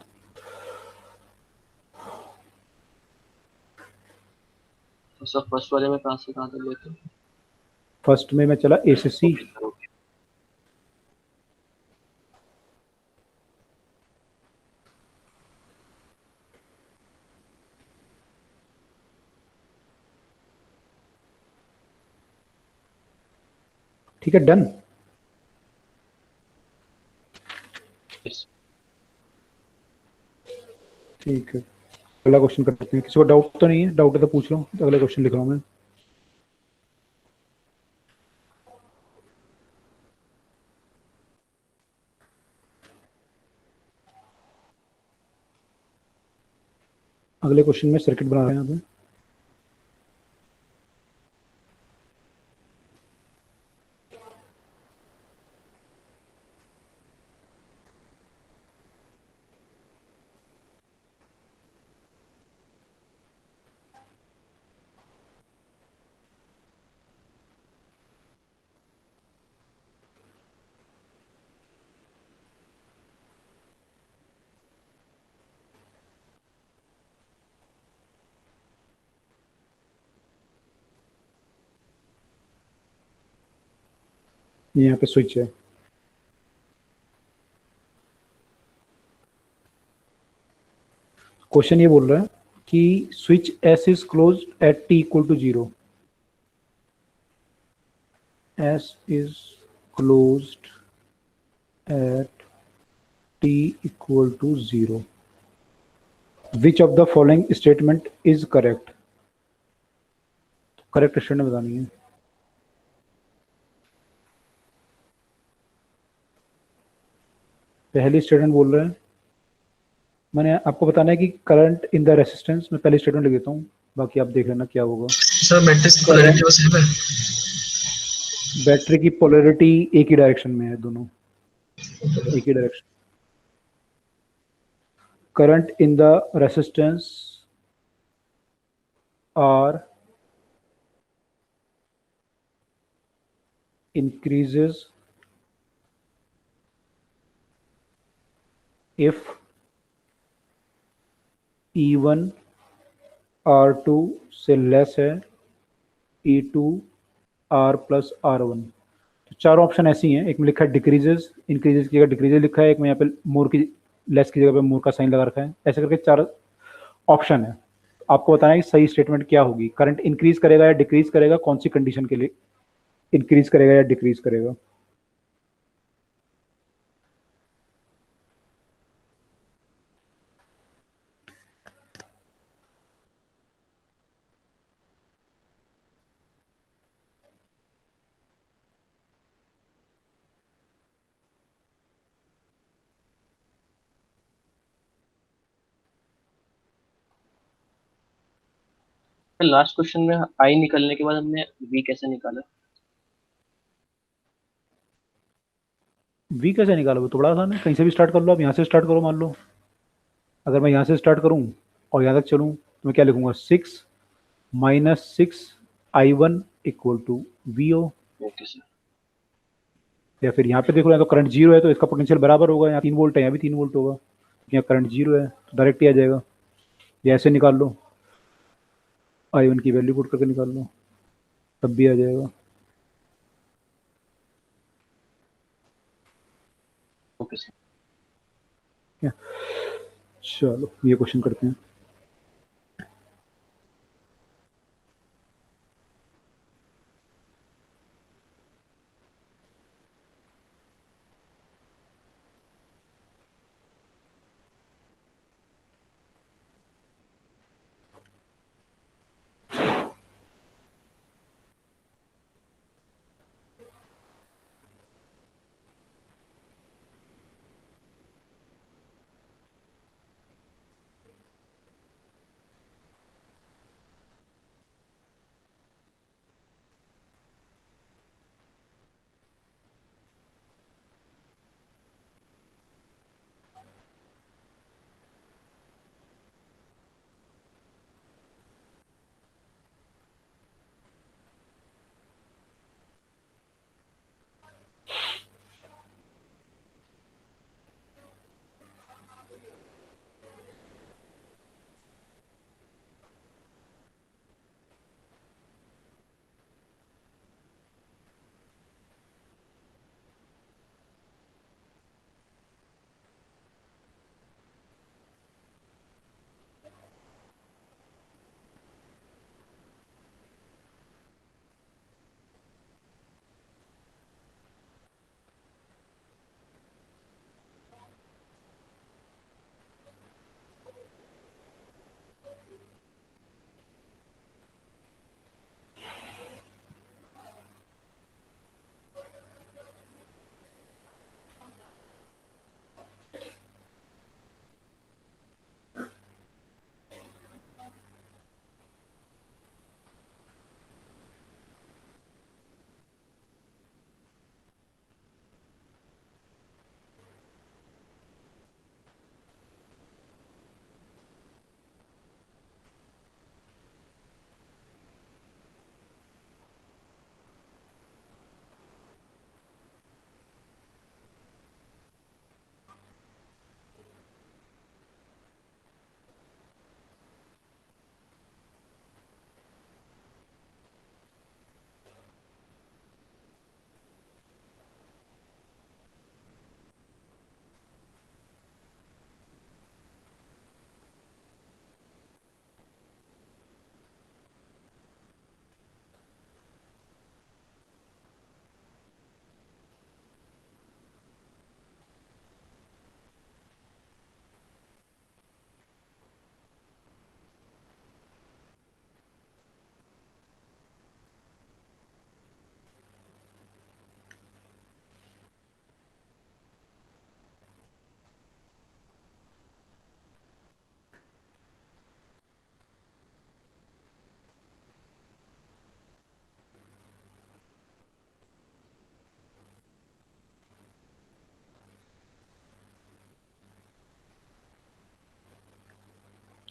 तो सब फर्स्ट वाले में कहाँ से कहाँ तक लेते हैं? फर्स्ट में मैं चला ए से सी, ठीक है, डन। ठीक है, अगला क्वेश्चन करते हैं। किसी को डाउट तो नहीं है? डाउट है तो पूछ लो, तो अगला क्वेश्चन लिख रहा हूँ मैं। अगले क्वेश्चन में सर्किट बना रहे हैं यहाँ पे। ये यहाँ पे स्विच है। क्वेश्चन ये बोल रहा है कि switch S is close at T equal to 0। S is closed at T equal to 0। Which of the following statement is correct? Correct statement बतानी है। पहली स्टेटमेंट बोल रहे हैं, मैंने आपको बताना है कि करंट इन द रेसिस्टेंस, मैं पहली स्टेटमेंट लिख देता हूँ, बाकी आप देख लेना क्या होगा। सर मैट्रिक्स की पोलैरिटी वो सेम है। बैटरी की पोलैरिटी एक ही डायरेक्शन में है, दोनों एक ही direction. Current in the resistance R increases if E1 R2 से लेस है E2 R प्लस R1। तो चार ऑप्शन ऐसी हैं, एक में लिखा है डिक्रीजेस, इंक्रीजेस की जगह डिक्रीजेस लिखा है, एक में यहाँ पे मोर की लेस की जगह पे मोर का साइन लगा रखा है, ऐसे करके चार ऑप्शन है। आपको बताना है कि सही स्टेटमेंट क्या होगी, करंट इंक्रीज करेगा या डिक्रीज करेगा, कौन सी कंडीशन के लिए इंक्रीज करेगा या डिक्रीज करेगा। लास्ट क्वेश्चन में आई निकलने के बाद हमने वी कैसे निकाला? वी कैसे निकालोगे? तो बड़ा आसान है, कहीं से भी स्टार्ट कर लो। आप यहाँ से स्टार्ट करो, मान लो अगर मैं यहाँ से स्टार्ट करूँ और यहाँ तक चलूँ तो मैं क्या लिखूंगा, 6 minus 6I1 equal to VO। Okay sir. या फिर यहाँ पे देखो, यहाँ तो करंट 0 है तो इसका पोटेंशियल बराबर होगा, यहाँ 3 वोल्ट है, यहाँ भी 3 वोल्ट होगा, यहाँ करंट 0 है तो डायरेक्ट ही आ जाएगा। या ऐसे निकाल लो, I1 की वैल्यू पुट करके निकाल लो, तब भी आ जाएगा। Okay sir. क्या, चलो ये क्वेश्चन करते हैं।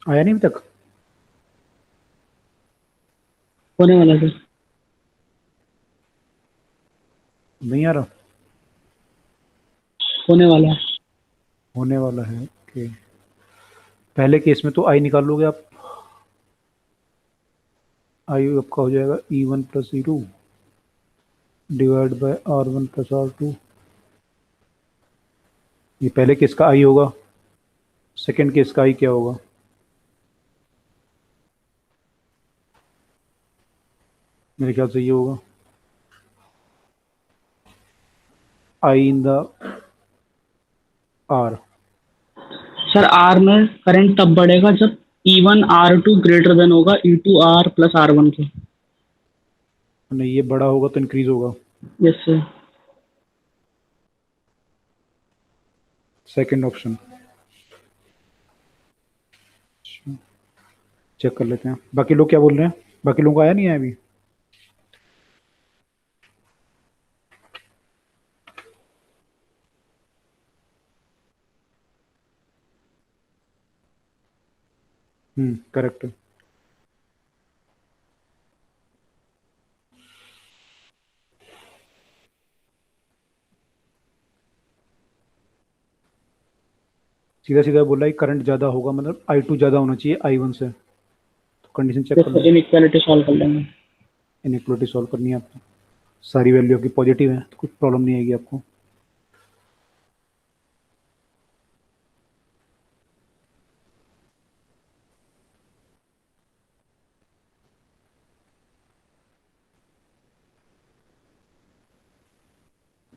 आया नहीं अभी तक? होने वाला सर। नहीं आ रहा? होने वाला है। होने वाला है, ओके। पहले केस में तो आई निकाल लोगे आप। आई आपका हो जाएगा E1 plus E2 divide by R1 plus R2। ये पहले केस का आई होगा। सेकंड केस का आई क्या होगा? मेरे ख्याल से ये होगा I in the R. Sir R में करंट तब बढ़ेगा जब E1 R2 ग्रेटर देन होगा E2 R प्लस R1 के। नहीं, ये बड़ा होगा तो इंक्रीज होगा। Yes sir. Second option check कर लेते हैं। बाकी लोग क्या बोल रहे हैं? बाकी लोगों को आया नहीं है अभी? करेक्ट है। सीधा सीधा बोला कि करंट ज़्यादा होगा, मतलब I2 ज़्यादा होना चाहिए I1 से। तो कंडीशन चेक यस कर सर, लो। इनइक्वालिटी सॉल्व कर लेंगे। इनइक्वालिटी सॉल्व करनी है आपको। सारी वैल्यू आपकी पॉजिटिव है तो कुछ प्रॉब्लम नहीं आएगी आपको।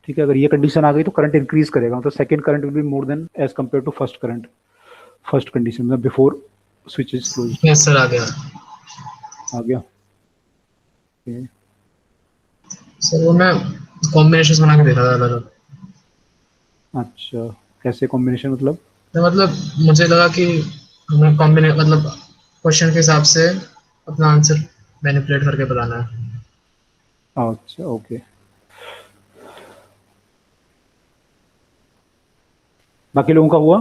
ठीक है, अगर ये कंडीशन आ गई तो करंट इंक्रीज करेगा, मतलब second current will be more than as compare to first current. First condition मतलब before switch is closed. Yes sir, आ गया। आ गया। Okay. सर वो मैं कॉम्बिनेशन बना के दे रहा था अलग अलग। अच्छा, कैसे कॉम्बिनेशन मतलब? तो मतलब मुझे लगा कि हमें कॉम्बिने मतलब क्वेश्चन के हिसाब से अपना आंसर मैनिपुलेट करके बताना है। अच्छा, ओके। बाकी लोगों का हुआ?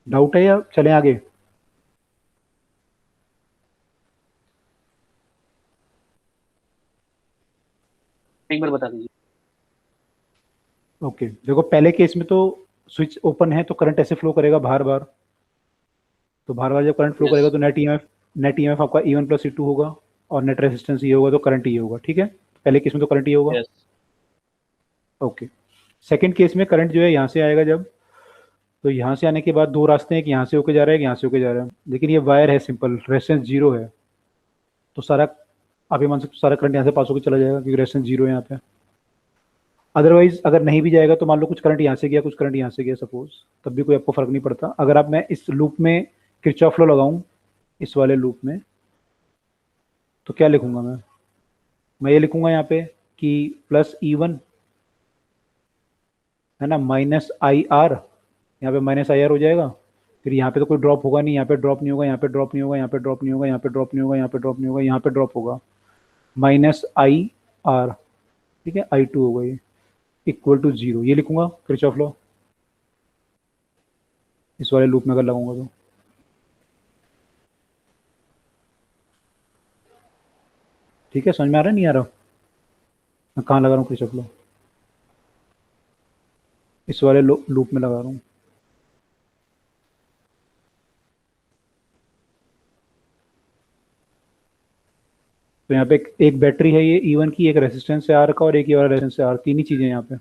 डाउट है या चलें आगे? एक बार बता दीजिए। ओके, देखो पहले केस में तो स्विच ओपन है तो करंट ऐसे फ्लो करेगा बाहर बाहर। तो बाहर बाहर जब करंट फ्लो करेगा यस। तो नेट ईएमएफ आपका E1 प्लस E2 होगा, और नेट रेजिस्टेंस ये होगा तो करंट ये होगा। ठीक है, पहले केस में तो करंट ये होगा। यस। ओके। सेकंड केस में करंट जो है यहाँ से आएगा जब, तो यहाँ से आने के बाद दो रास्ते हैं कि यहाँ से होके जा रहा है कि यहाँ से होके जा रहा है, लेकिन ये वायर है सिंपल, रेजिस्टेंस जीरो है। तो सारा, आप ये मान सकते हो सारा करंट यहाँ से पास होकर चला जाएगा क्योंकि रेजिस्टेंस जीरो है यहाँ पे। अदरवाइज अगर नहीं भी जाएगा तो मान लो कुछ करंट यहाँ से गया कुछ करंट यहाँ से गया सपोज, तब भी कोई आपको फर्क नहीं पड़ता। अगर आप मैं इस लूप में किरचॉफ लॉ लगाऊं, इस वाले लूप में, तो क्या लिखूंगा मैं ये लिखूंगा यहाँ पे कि प्लस E1 है ना माइनस IR, यहाँ पे माइनस IR हो जाएगा। फिर यहाँ पे तो कोई ड्रॉप होगा नहीं, यहाँ पे ड्रॉप नहीं होगा, यहाँ पे ड्रॉप नहीं होगा, यहाँ पे ड्रॉप नहीं होगा, यहाँ पे ड्रॉप नहीं होगा, यहाँ पे ड्रॉप नहीं होगा, यहाँ पे ड्रॉप होगा माइनस IR। ठीक है, I2 होगा ये, इक्वल टू जीरो। ये लिखूंगा किरचॉफ लॉ इस वाले लूप में अगर लगाऊंगा तो। ठीक है, समझ में आ रहा है नहीं आ रहा? मैं कहाँ लगा रहा हूँ किरचॉफ लॉ? इस वाले लूप में लगा रहा हूँ। तो यहाँ पे एक बैटरी है ये E1 की, एक रेजिस्टेंस है R का, और एक ये वाला रेजिस्टेंस है R। तीन ही चीजें हैं यहाँ पे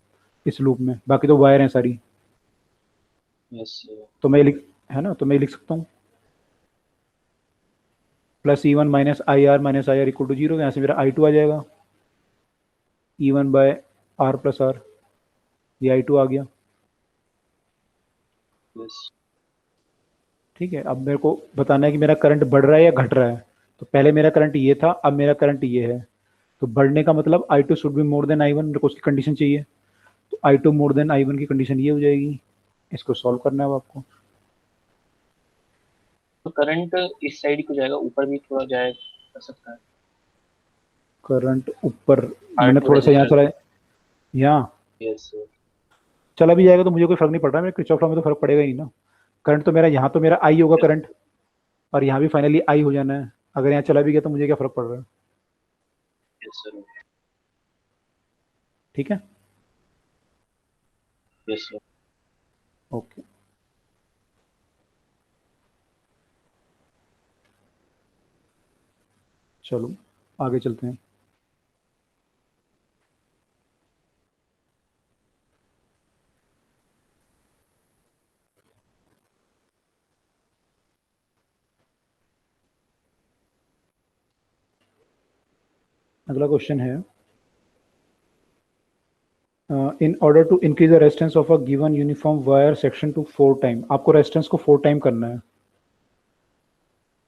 इस लूप में, बाकी तो वायर हैं सारी। यस। तो मैं ये लिख, है ना, तो मैं ये लिख सकता हूँ plus E1 minus I R equal to zero. यहाँ से मेरा I2 आ जाएगा, E1 bye R plus are, ये I2 आ गया। यस। ठीक है, अब मेरे को बताना है कि मेरा करंट बढ़ रहा है या घट रहा है। तो पहले मेरा करंट ये था, अब मेरा करंट ये है। तो बढ़ने का मतलब I2 should be more then I1, मेरे को उसकी कंडीशन चाहिए। तो I2 मोर देन I1 की कंडीशन ये हो जाएगी। इसको सॉल्व करना है अब आपको। तो करंट इस साइड को जाएगा, ऊपर भी थोड़ा जाए कर सकता है। करंट ऊपर, मैंने R2 थोड़ा सा यहाँ रेजिस्टेंस। चला, यहाँ यस सर। चला भी जाएगा तो मुझे कोई फर्क नहीं पड़ रहा, मेरे किरचॉफ लॉ में तो फर्क पड़ेगा ही ना। करंट तो मेरा यहाँ तो मेरा आई होगा करंट, और यहाँ भी फाइनली आई हो जाना है। अगर यहाँ चला भी गया तो मुझे क्या फर्क पड़ रहा है। Yes sir. ठीक है, यस सर। ओके। चलो आगे चलते हैं। अगला क्वेश्चन है, in order to increase the resistance of a given uniform wire section to 4 time, आपको रेजिस्टेंस को 4 टाइम करना है।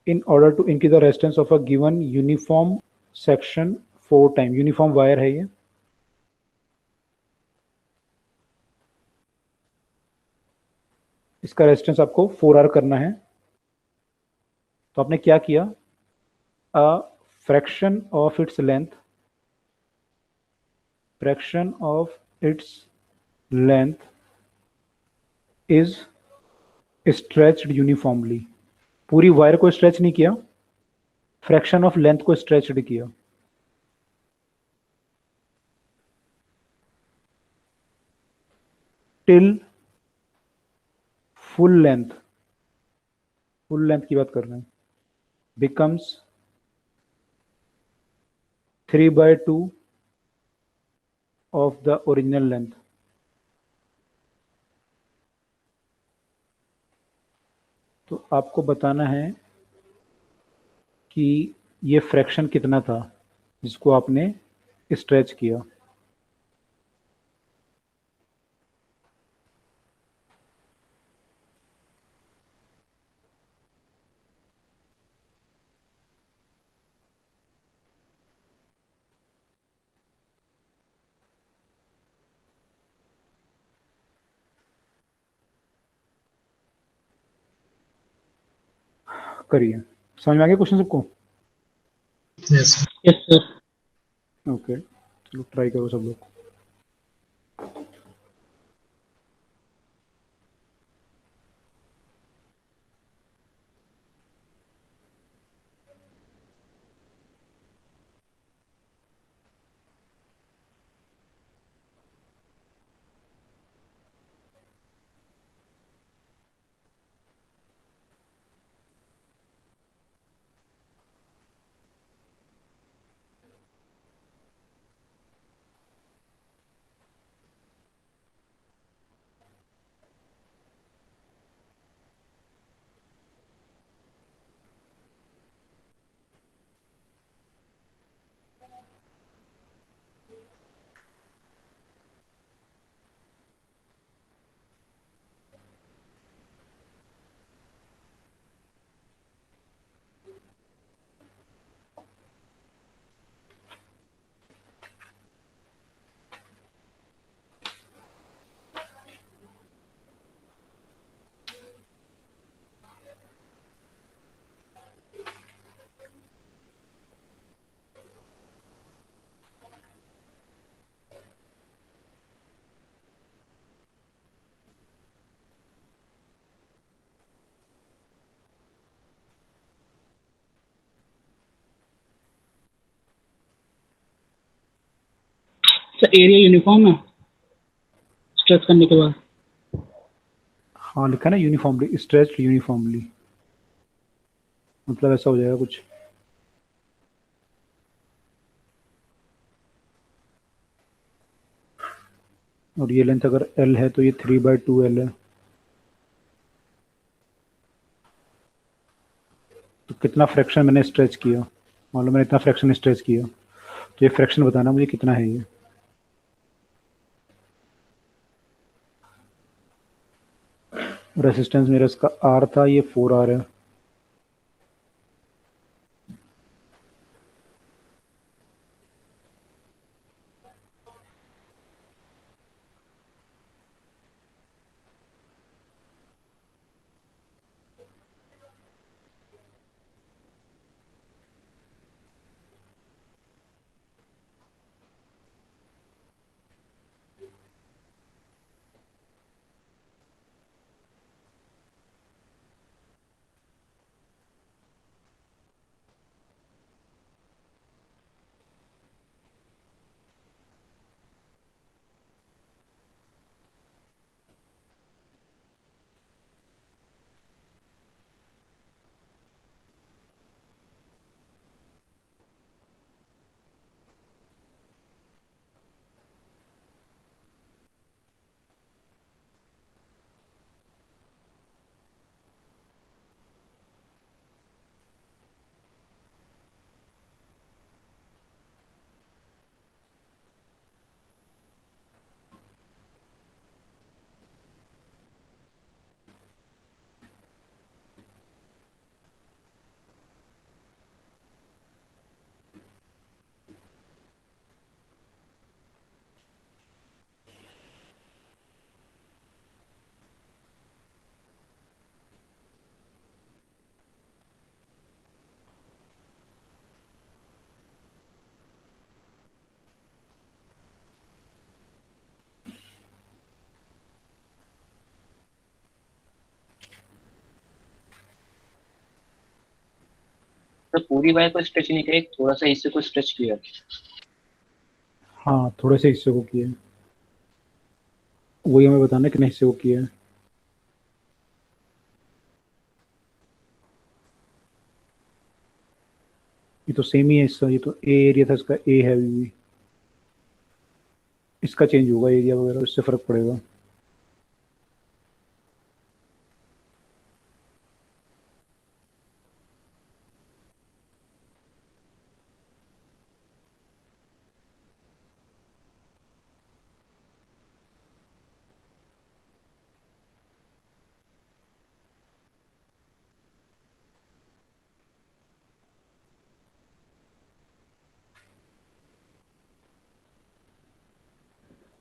In order to increase the resistance of a given uniform section 4 time, uniform wire है ये, इसका रेजिस्टेंस आपको 4R करना है। तो आपने क्या किया, a fraction of its length, fraction of its length is stretched uniformly, पूरी वायर को स्ट्रेच नहीं किया, फ्रैक्शन ऑफ लेंथ को स्ट्रेच्ड किया। Till full length, full length की बात कर रहे हैं, becomes 3/2 of the original length. तो आपको बताना है कि ये फ्रैक्शन कितना था जिसको आपने स्ट्रेच किया। करिए, समझ में आ गया क्वेश्चन सबको। यस। Yes sir. ओके, चलो ट्राई करो सब लोग। सर एरिया यूनिफॉर्म है स्ट्रेच करने के बाद। हाँ लिखा ना यूनिफॉर्मली, स्ट्रेच्ड यूनिफॉर्मली, मतलब ऐसा हो जाएगा कुछ। और ये लेंथ अगर L है तो ये 3/2 L है। तो कितना फ्रैक्शन मैंने स्ट्रेच किया, मान लो मैंने इतना फ्रैक्शन स्ट्रेच किया, तो ये फ्रैक्शन बताना मुझे कितना है ये। रेसिस्टेंस मेरा इसका R था, ये 4R है। तो पूरी वायर को स्ट्रेच नहीं किया, एक थोड़ा सा हिस्से को स्ट्रेच किया। हाँ, थोड़े से हिस्से को किया है, वही हमें बताना है कितने हिस्से को किया है। ये तो सेम ही है इसका, ये तो ए एरिया था इसका, ए है अभी भी, इसका चेंज होगा एरिया वगैरह, इससे फर्क पड़ेगा।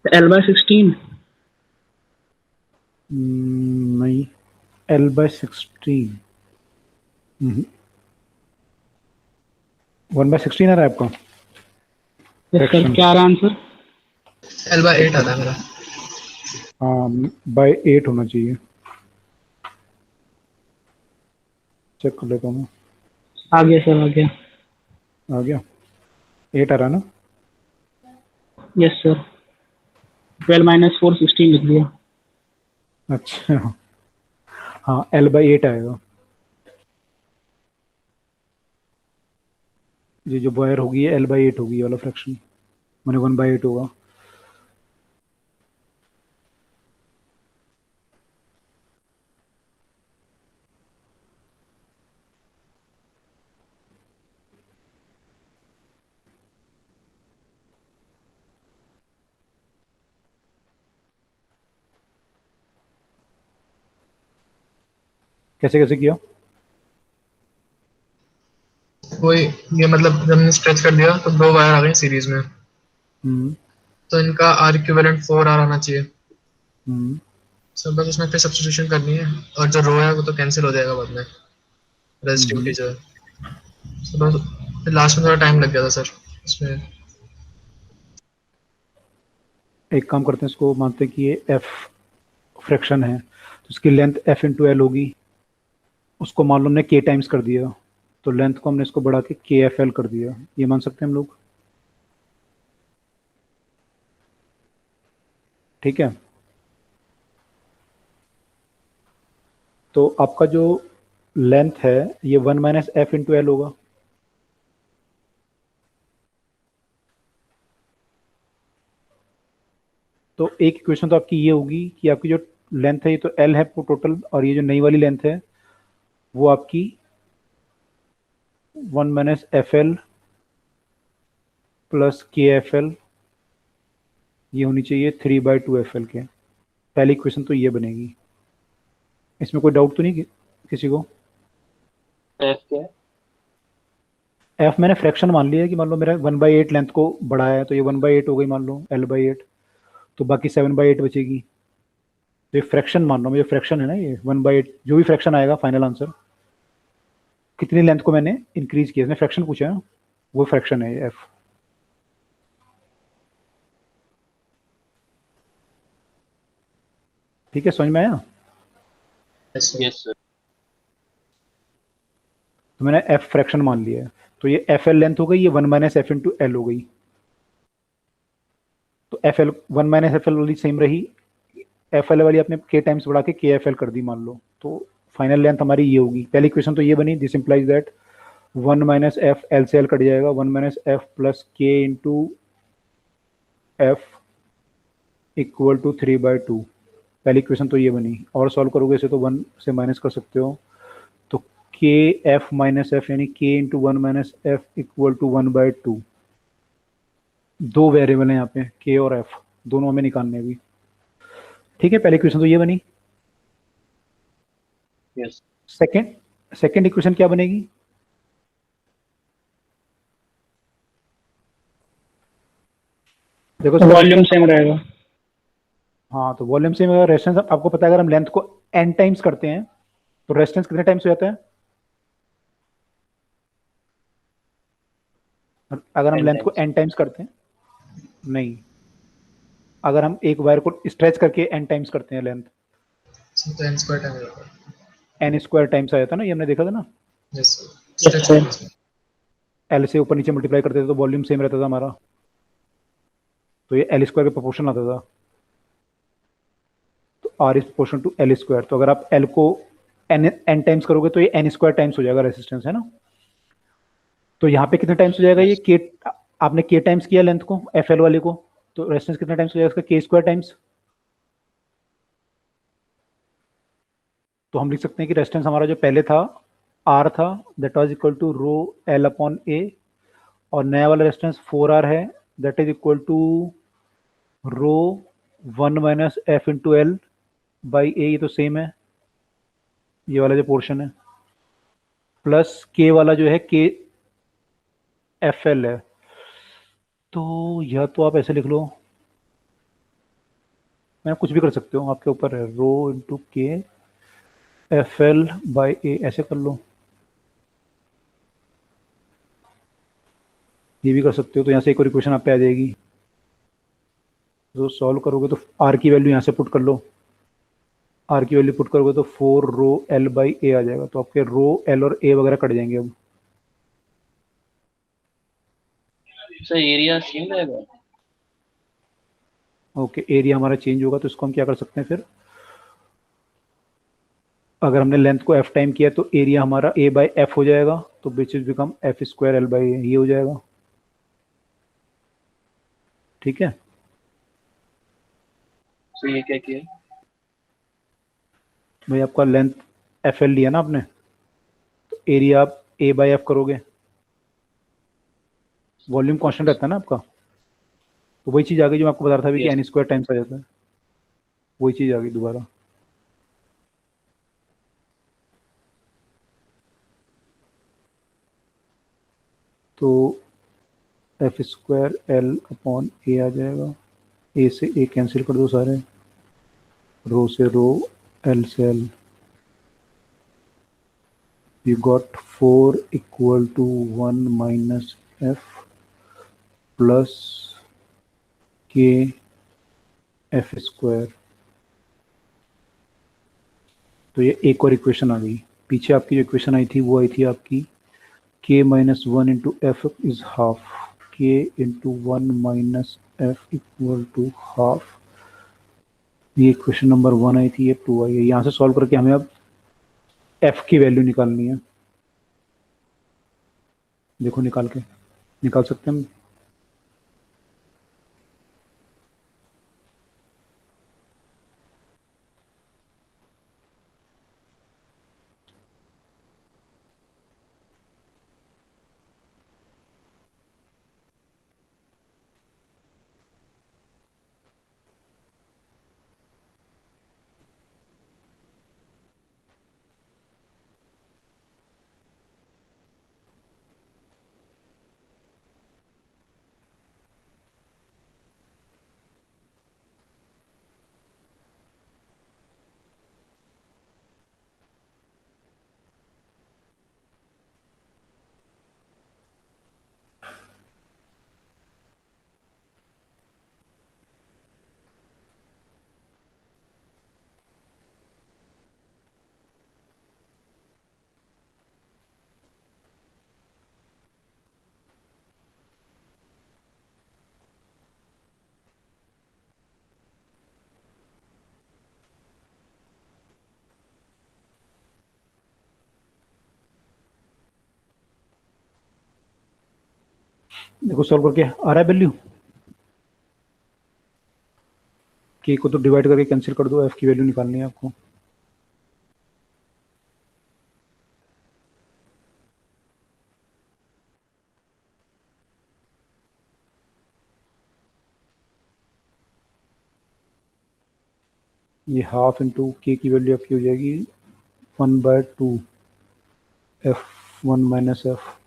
L/16। नहीं, L/16 1/16 आ रहा है आपका? Yes sir, Fraction। क्या आ रहा आंसर? L/8 आता है मेरा। हाँ, बाय 8 होना चाहिए, चेक कर लेता हूँ मैं। आ गया सर, आ गया। आ गया, 8 आ रहा है ना? यस सर, 12 - 4 16 लिख दिया। अच्छा, हाँ, L/8 आएगा। ये जो वायर होगी ये L/8 होगी, ये वाला फ्रैक्शन मैंने 1/8 होगा। कैसे कैसे किया? वही, ये मतलब जब हमने स्ट्रेच कर दिया तो 2 वायर आ गई सीरीज में, हम्म तो इनका आर इक्विवेलेंट 4R आना चाहिए। हम्म सो बस उसमें फिर सब्स्टिट्यूशन करनी है, और जो रो है वो तो कैंसिल हो जाएगा बाद में, रेजिस्टिविटी जो है। सो बस फिर लास्ट में थोड़ा टाइम लग गया था सर इसमें। एक काम करते हैं, इसको मानते हैं कि ये F फ्रैक्शन है, तो इसकी लेंथ F इंटू एल होगी, उसको मान लो हमने K टाइम्स कर दिया, तो लेंथ को हमने इसको बढ़ा के KFL कर दिया, ये मान सकते हैं हम लोग? ठीक है, तो आपका जो लेंथ है ये 1 - F इंटू एल होगा। तो एक इक्वेशन तो आपकी ये होगी कि आपकी जो लेंथ है ये तो L है टोटल, और ये जो नई वाली लेंथ है वो आपकी 1 - FL प्लस KFL, ये होनी चाहिए 3/2 FL के। पहली इक्वेशन तो ये बनेगी, इसमें कोई डाउट तो नहीं किसी को? एफ क्या है? F मैंने फ्रैक्शन मान लिया है कि मान लो मेरा 1/8 लेंथ को बढ़ाया है, तो ये 1/8 हो गई मान लो L/8, तो बाकी 7/8 बचेगी। तो ये फ्रैक्शन मान लो, मुझे फ्रैक्शन है ना, ये 1/8 जो भी फ्रैक्शन आएगा फाइनल आंसर, कितनी लेंथ को मैंने इंक्रीज किया, इसने फ्रैक्शन पूछा है, वो फ्रैक्शन है ये F। ठीक है, समझ में आया? Yes yes sir. तो मैंने F फ्रैक्शन मान लिया है, तो ये FL लेंथ हो गई, ये 1 - F इंटू एल हो गई। तो FL 1 - FL वाली सेम रही, FL वाली आपने K टाइम्स बढ़ा के KFL कर दी मान लो, तो फाइनल लेंथ हमारी ये होगी। पहली इक्वेशन तो ये बनी, this implies that 1 - F L से L कट जाएगा, 1 - F plus K into F equal to 3/2। पहली इक्वेशन तो ये बनी, और सॉल्व करोगे इसे तो 1 से माइनस कर सकते हो, तो KF - F यानी K into 1 - F equal to 1/2। दो वेरिएबल हैं यहाँ पे, K और F, दोनों हमें निकालने हैं भी। ठीक है, पहली इक्वेशन तो ये बनी। यस। सेकंड इक्वेशन क्या बनेगी? देखो वॉल्यूम सेम रहेगा। हाँ, तो वॉल्यूम से रेजिस्टेंस आपको पता है, अगर हम लेंथ को n टाइम्स करते हैं तो रेजिस्टेंस कितने टाइम्स हो जाता है? अगर हम 10 लेंथ को टाइम्स। n टाइम्स करते हैं, नहीं, अगर हम एक वायर को स्ट्रेच करके n टाइम्स करते हैं लेंथ, तो n स्क्वायर टाइम होगा। n स्क्वायर टाइम्स आ जाता है ना, ये हमने देखा था ना। Yes sir, yes stretch sir. करने से। एल से ऊपर नीचे मल्टीप्लाई करते थे तो वॉल्यूम सेम रहता था हमारा, तो ये एल स्क्वायर के प्रोपोर्शन आता था। तो R is proportion to L square, तो अगर आप एल को एन टाइम्स करोगे तो ये एन स्क्वायर टाइम्स हो जाएगा रेसिस्टेंस, है ना। तो यहाँ पे कितने टाइम्स हो जाएगा ये के, आपने के टाइम्स किया लेंथ को एफ एल वाले को, तो रेजिस्टेंस कितने टाइम्स हो जाएगा इसका, के स्क्वायर टाइम्स। तो हम लिख सकते हैं कि रेजिस्टेंस हमारा जो पहले था आर था, that was equal to rho L upon A, और नया वाला रेजिस्टेंस 4R है, that is equal to rho 1 minus F into L by A, ये तो सेम है ये वाला जो पोर्शन है, प्लस के वाला जो है के एफ एल है। तो यह तो आप ऐसे लिख लो, मैं कुछ भी कर सकते हो, आपके ऊपर है, रो इंटू के एफ एल बाई ए, ऐसे कर लो, ये भी कर सकते हो। तो यहाँ से एक और इक्वेशन आप पे आ जाएगी, तो सॉल्व करोगे तो आर की वैल्यू यहाँ से पुट कर लो, आर की वैल्यू पुट करोगे तो 4 रो एल बाई ए आ जाएगा, तो आपके रो एल और ए वगैरह कट जाएंगे अब। सर एरिया सेम रहेगा। ओके, एरिया हमारा चेंज होगा, तो इसको हम क्या कर सकते हैं फिर, अगर हमने लेंथ को एफ टाइम किया तो एरिया हमारा ए बाई एफ हो जाएगा, तो which is become F square L by A, ये हो जाएगा। ठीक है, सर ये क्या किया। भाई आपका लेंथ एफ एल लिया ना आपने, तो एरिया आप ए बाई एफ करोगे, वॉल्यूम कांस्टेंट रहता है ना आपका, तो वही चीज़ आ गई जो मैं आपको बता रहा था अभी कि यस। एन स्क्वायर टाइम्स आ जाता है, वही चीज़ आ गई दोबारा। तो एफ स्क्वायर एल अपॉन ए आ जाएगा, ए से ए कैंसिल कर दो सारे, रो से रो, एल से L, you got 4 equal to 1 minus f plus k f square. तो ये एक और इक्वेशन आ गई, पीछे आपकी जो इक्वेशन आई थी वो आई थी आपकी k minus one into F is half, k into one minus F equal to half, ये इक्वेशन नंबर 1 आई थी, ये 2 आई है। यहाँ से सॉल्व करके हमें अब f की वैल्यू निकालनी है, देखो निकाल के, निकाल सकते हैं हम। देखो सॉल्व करके आ रहा है वैल्यू, के को तो डिवाइड करके कैंसिल कर दो, एफ की वैल्यू निकालनी है आपको। ये हाफ इंटू के की वैल्यू आपकी हो जाएगी 1/2 एफ वन माइनस एफ,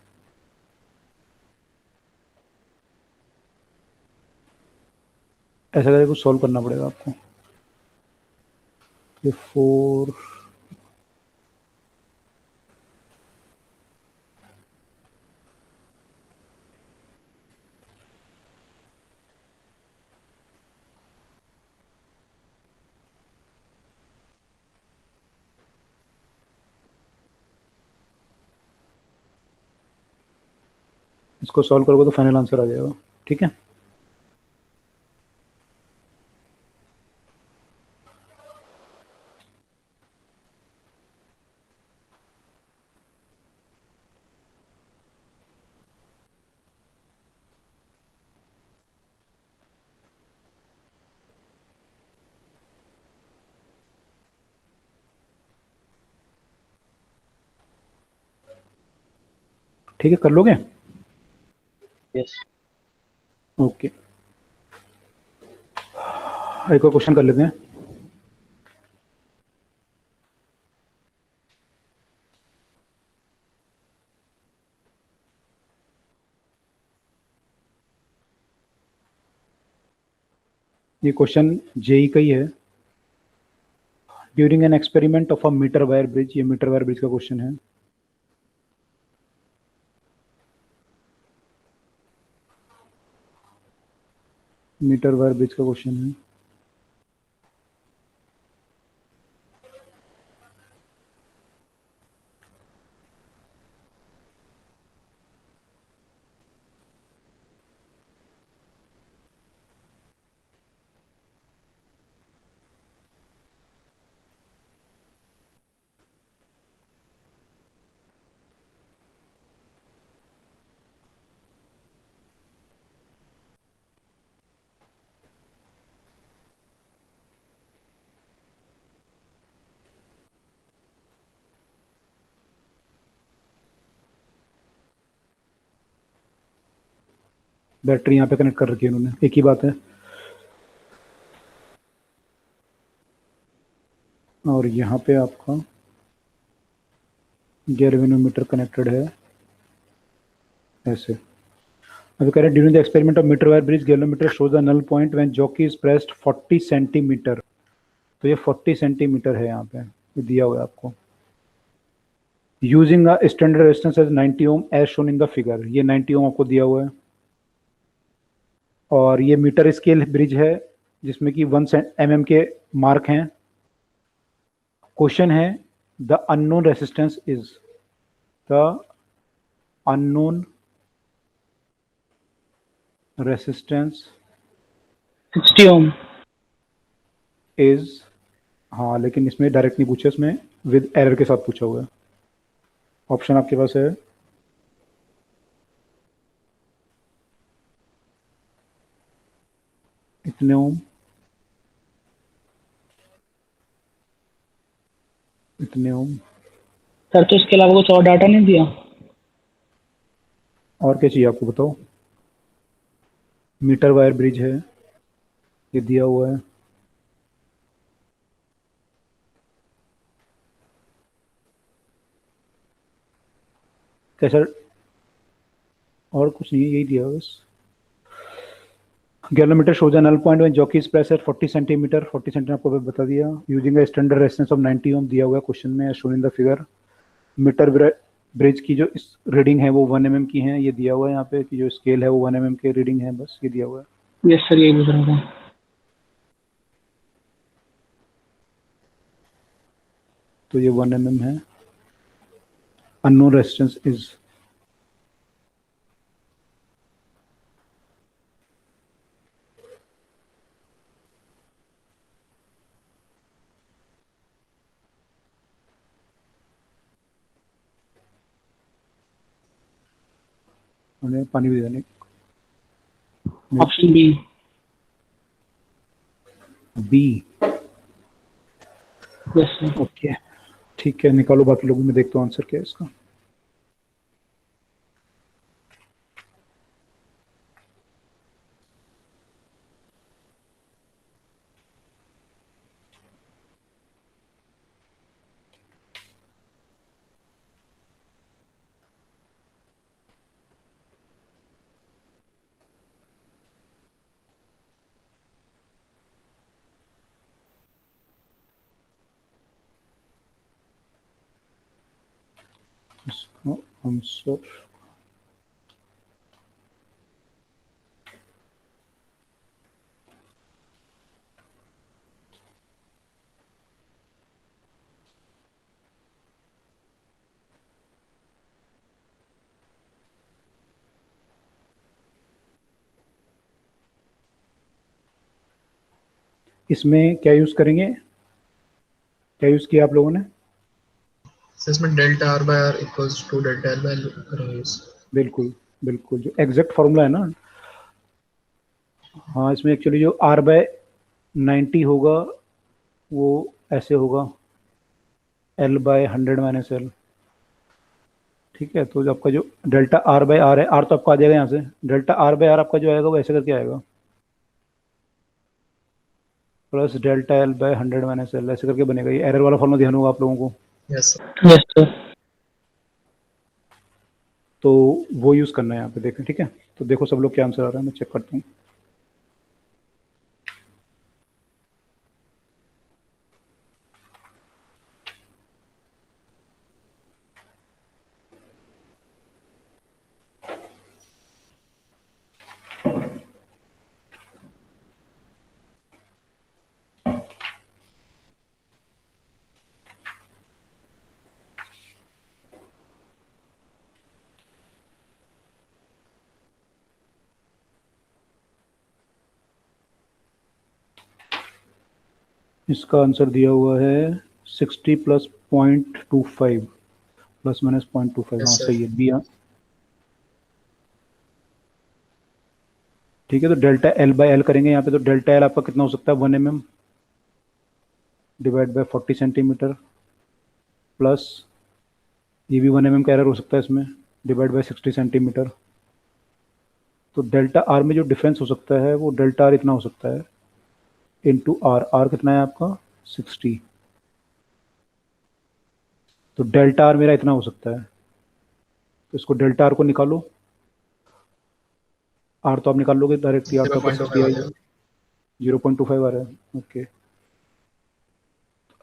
ऐसा करके कुछ सॉल्व करना पड़ेगा आपको। ये 4, इसको सॉल्व करोगे तो फाइनल आंसर आ जाएगा। ठीक है, ठीक है, कर लोगे? यस। ओके, एक और क्वेश्चन कर लेते हैं। ये क्वेश्चन जेई का ही है। During an experiment of a metre wire bridge, ये मीटर वायर ब्रिज का क्वेश्चन है। मीटर वायर ब्रिज का क्वेश्चन है। बैटरी यहाँ पे कनेक्ट कर रखी है उन्होंने, एक ही बात है। और यहाँ पे आपका गैल्वेनोमीटर कनेक्टेड है ऐसे। अभी कह रहे हैं during the experiment of metre wire bridge galvanometer shows the null point when jockey is pressed 40 centimetre. तो ये 40 सेंटीमीटर है यहाँ पे, ये दिया हुआ है आपको। Using a standard resistance as 90 ohm as shown in the figure, ये 90 ओम आपको दिया हुआ है। और ये मीटर स्केल ब्रिज है जिसमें कि 1 mm के मार्क हैं। क्वेश्चन है the unknown resistance is, the unknown resistance 60 ohm. Is, हाँ लेकिन इसमें डायरेक्ट नहीं पूछा, इसमें विद एरर के साथ पूछा हुआ है। ऑप्शन आपके पास है इतने ओम, इतने ओम, सर तो इसके अलावा कुछ और डाटा नहीं दिया? और क्या चाहिए आपको बताओ। मीटर वायर ब्रिज है, ये दिया हुआ है। कैसा, और कुछ नहीं है, यही दिया हुआ बस। Galvanometer shows null point when jockey is press at 40 centimetre, 40 centimetre आपको बता दिया। Using a standard resistance of 90 ohm दिया हुआ है क्वेश्चन में shown in the figure. Metre bridge की जो रीडिंग है वो 1 mm की है, ये दिया हुआ है यहाँ पे कि जो स्केल है वो 1 mm के रीडिंग है, बस ये दिया हुआ है। यस सर, यही पूछ रहा था। तो ये 1 mm है। अननोन रेजिस्टेंस इज, उन्हें पानी भी देने। Option B. B, yes sir. Okay ठीक है, निकालो बाकी लोगों में, देखता हूँ आंसर क्या है इसका। इसका आंसर इसमें क्या यूज़ करेंगे, क्या यूज़ किया आप लोगों ने? सर इसमें delta R by R equals to delta L by L करेंगे यूज। बिल्कुल बिल्कुल, जो एग्जैक्ट फॉर्मूला है ना। हाँ, इसमें एक्चुअली जो r बाय 90 होगा वो ऐसे होगा, l बाय 100 माइनस एल। ठीक है, तो जो आपका जो डेल्टा r बाय आर है, r तो आपका आ जाएगा यहाँ से, डेल्टा r बाय आर आपका जो आएगा वो ऐसे करके आएगा, plus delta l by 100 minus L, ऐसे करके बनेगा। ये एरर वाला फॉर्मूला ध्यान होगा आप लोगों को। Yes sir. Yes sir. तो वो यूज़ करना है यहाँ पे, देखें। ठीक है, तो देखो सब लोग क्या आंसर आ रहा है, मैं चेक करता हूँ। इसका आंसर दिया हुआ है 60 प्लस 0.25 प्लस माइनस 0.25। हाँ यस सर। सही है, बी। ठीक है, तो डेल्टा एल बाय एल करेंगे यहाँ पे, तो डेल्टा एल आपका कितना हो सकता है, 1 mm divide by 40 centimetre, plus ये भी 1 mm का एरर हो सकता है इसमें, डिवाइड बाय 60 सेंटीमीटर। तो डेल्टा आर में जो डिफरेंस हो सकता है वो डेल्टा आर इतना हो सकता है इनटू आर। आर कितना है आपका, 60। तो डेल्टा आर मेरा इतना हो सकता है, तो इसको डेल्टा आर को निकालो। आर तो आप निकाल लोगे डायरेक्टली, आर तो आपका 60 0.25 आ आएगा, जाएगा। 0.25 आ रहा है। ओके,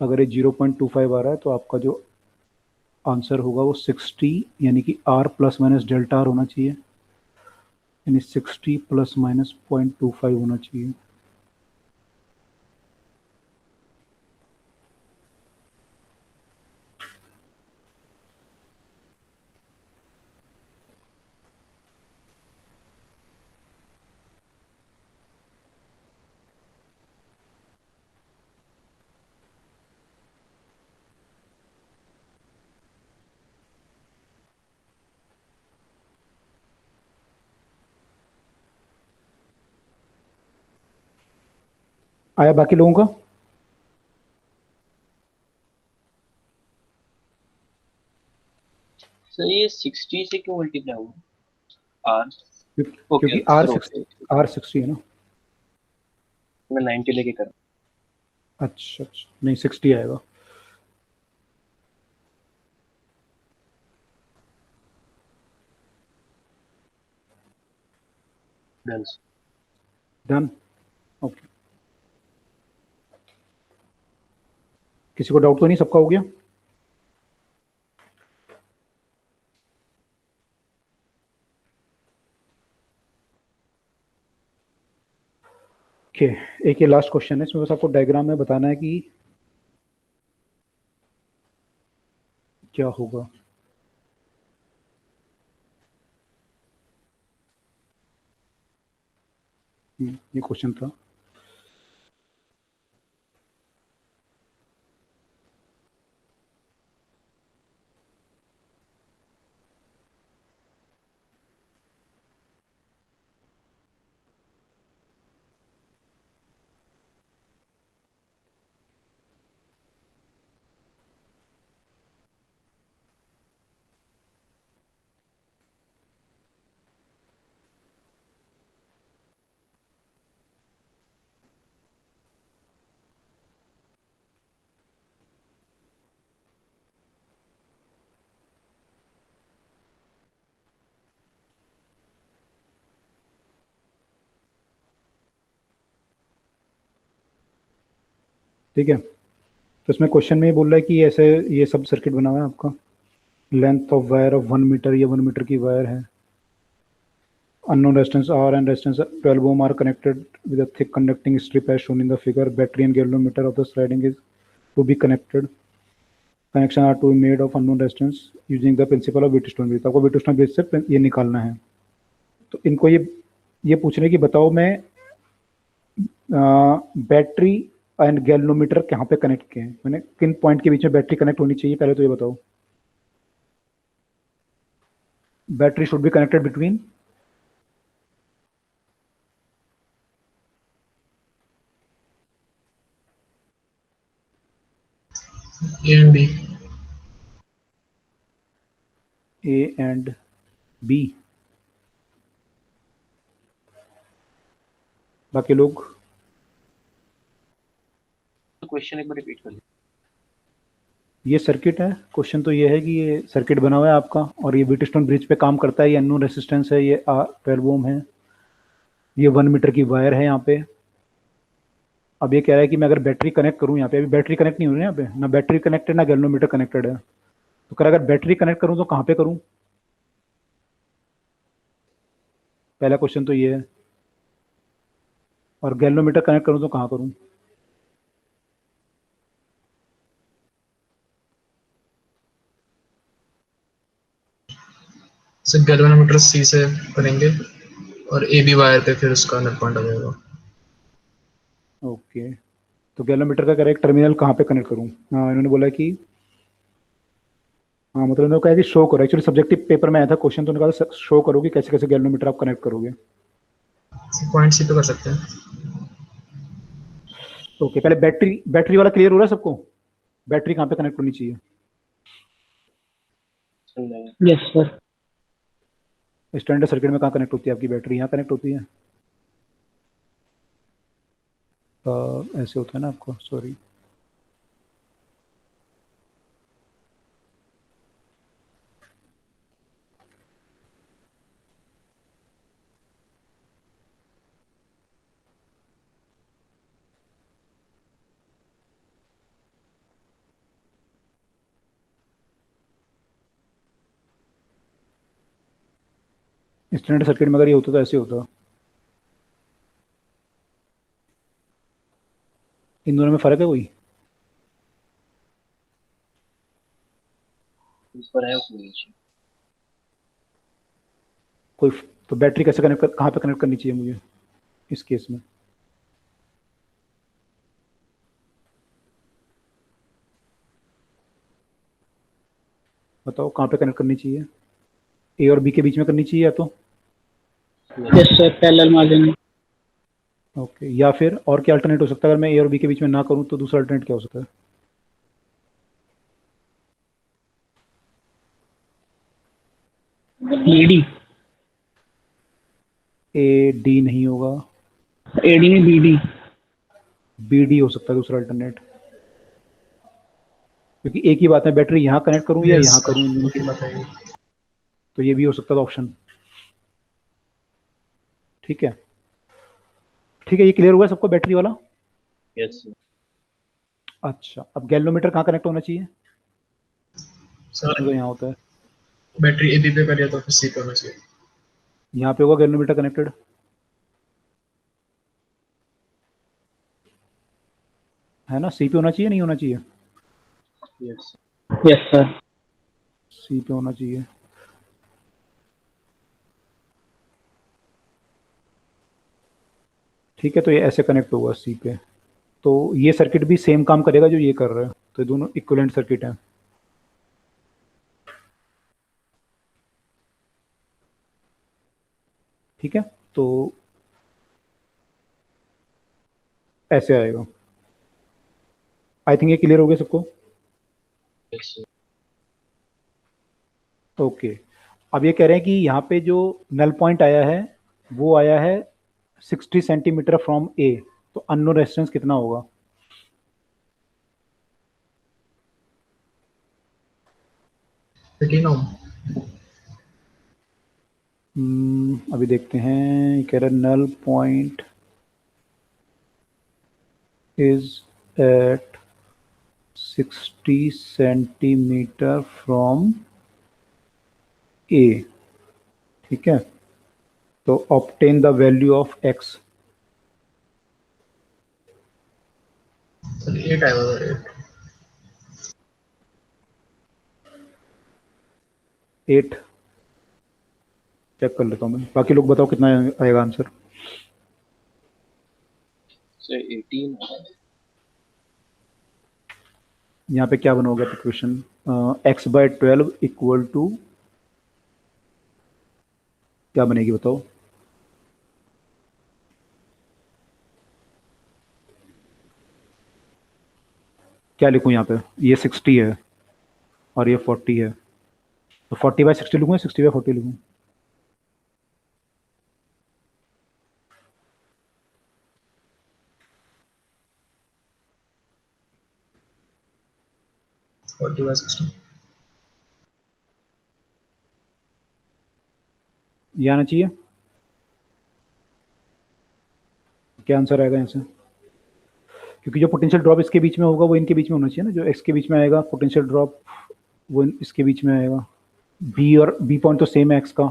अगर ये 0.25 आ रहा है तो आपका जो आंसर होगा वो 60, यानी कि R plus minus delta R होना चाहिए, यानी 60 प्लस माइनस 0.25 होना चाहिए। आया बाकी लोगों का? सर ये 60 से क्यों मल्टीप्लाई हुआ आर? ओके क्योंकि सर, ओके। आर 60 है ना। मैं 90 लेके कर। अच्छा अच्छा, नहीं 60 आएगा। डन। डन। ओके, किसी को डाउट तो नहीं, सबका हो गया? ओके, एक ये लास्ट क्वेश्चन है, इसमें बस आपको डायग्राम में बताना है कि क्या होगा। ये क्वेश्चन था। ठीक है, तो इसमें क्वेश्चन में ये बोल रहा है कि ऐसे ये सब सर्किट बना हुआ है आपका, length of wire of 1 metre, ये 1 मीटर की वायर है, unknown resistance R and resistance 12 ohm are connected with a thick conducting strip as shown in the figure. Battery and galvanometer of the sliding is to be connected. Connection are to be made of unknown resistance using the principle of Wheatstone bridge. आपको Wheatstone bridge से ये निकालना है। तो इनको ये पूछ रहे कि बताओ मैं बैटरी एंड गैल्वेनोमीटर कहाँ पे कनेक्ट किए हैं, मैंने किन पॉइंट के बीच में बैटरी कनेक्ट होनी चाहिए, पहले तो ये बताओ। Battery should be connected between A and B. A and B. बाकी लोग क्वेश्चन एक बार रिपीट कर लीजिए। ये सर्किट है, क्वेश्चन तो ये है कि ये सर्किट बना हुआ है आपका और ये व्हीटस्टोन ब्रिज पे काम करता है, ये अननोन रेसिस्टेंस है, ये 12 ओम है, ये 1 मीटर की वायर है यहाँ पे। अब ये कह रहा है कि मैं अगर बैटरी कनेक्ट करूँ यहाँ पे, अभी बैटरी कनेक्ट नहीं हो रही है यहाँ पे, ना बैटरी कनेक्टेड ना गैल्वेनोमीटर कनेक्टेड है, तो कह रहा अगर बैटरी कनेक्ट करूँ तो कहाँ पे करूँ, पहला क्वेश्चन तो ये है, और गैल्वेनोमीटर कनेक्ट करूँ तो कहाँ करूँ। सर गैल्वेनोमीटर सी से करेंगे और ए बी वायर पे फिर उसका नट पॉइंट आ जाएगा। ओके, तो गैल्वेनोमीटर का कह रहा है एक टर्मिनल कहाँ पे कनेक्ट करूँ। हाँ, इन्होंने बोला कि हाँ, मतलब इन्होंने कहा कि शो करो, एक्चुअली सब्जेक्टिव पेपर में आया था क्वेश्चन, तो उन्होंने कहा शो करो कि कैसे कैसे गैल्वेनोमीटर आप कनेक्ट करोगे। पॉइंट सी पे कर सकते हैं। ओके, पहले बैटरी बैटरी वाला क्लियर हो रहा है सबको, बैटरी कहाँ पे कनेक्ट होनी चाहिए। Yes sir. स्टैंडर्ड सर्किट में कहाँ कनेक्ट होती है आपकी बैटरी, यहाँ कनेक्ट होती है। ऐसे होता है ना आपको, सॉरी। स्टैंडर्ड सर्किट में अगर ये होता तो ऐसे होता। इन दोनों में फर्क है कोई। इस पर है उसमें नीचे। कोई तो बैटरी कैसे कनेक्ट कहाँ पे कनेक्ट करनी चाहिए मुझे इस केस में। बताओ कहाँ पे कनेक्ट करनी चाहिए, ए और बी के बीच में करनी चाहिए या तो। यस सर, पैरेलल मार देंगे। ओके, या फिर और क्या अल्टरनेट हो सकता है, अगर मैं ए और बी के बीच में ना करूँ तो दूसरा अल्टरनेट क्या हो सकता है। ईडी। ए डी नहीं होगा, एडी नहीं, बीडी। बी डी हो सकता है दूसरा अल्टरनेट, क्योंकि एक ही बात है बैटरी यहाँ कनेक्ट करूँ या यहाँ करूँ, इन दोनों की बताइए। तो ये भी हो सकता था ऑप्शन। ठीक है, ठीक है, ये क्लियर हुआ सबको बैटरी वाला। यस अच्छा, अब गैल्वेनोमीटर कहाँ कनेक्ट होना चाहिए, सर तो यहाँ होता है, बैटरी ए बी पे करिए तो फिर सी पे होना चाहिए। यहाँ पे होगा गैल्वेनोमीटर कनेक्टेड, है ना। सी पे होना चाहिए, नहीं होना चाहिए, यस यस सर। सी पे होना चाहिए। ठीक है, तो ये ऐसे कनेक्ट होगा सी पे, तो ये सर्किट भी सेम काम करेगा जो ये कर रहा है, तो ये दोनों इक्विवेलेंट सर्किट हैं। ठीक है, तो ऐसे आएगा। आई थिंक ये क्लियर हो गया सबको। यस ओके, अब ये कह रहे हैं कि यहाँ पे जो नल पॉइंट आया है वो आया है 60 सेंटीमीटर फ्रॉम ए, तो अननोन रेजिस्टेंस कितना होगा। अभी देखते हैं, ये कह रहा है null point is at 60 centimetre from A. ठीक है, तो obtain the value of X. 8 आएगा सर, 8 चेक कर लेता हूँ मैं, बाकी लोग बताओ कितना आएगा आंसर। सर 18 हो रहा है। यहाँ पे क्या बनोगे इक्वेशन? x/12 इक्वल टू क्या बनेगी बताओ? क्या लिखूं यहाँ पे? ये 60 है और ये 40 है, तो 40/60 लिखूँ या 60/40 लिखूँ? ये आना चाहिए। क्या आंसर आएगा यहाँ से? क्योंकि जो पोटेंशियल ड्रॉप इसके बीच में होगा वो इनके बीच में होना चाहिए ना, जो एक्स के बीच में आएगा पोटेंशियल ड्रॉप वो इसके बीच में आएगा। बी और बी पॉइंट तो सेम है एक्स का।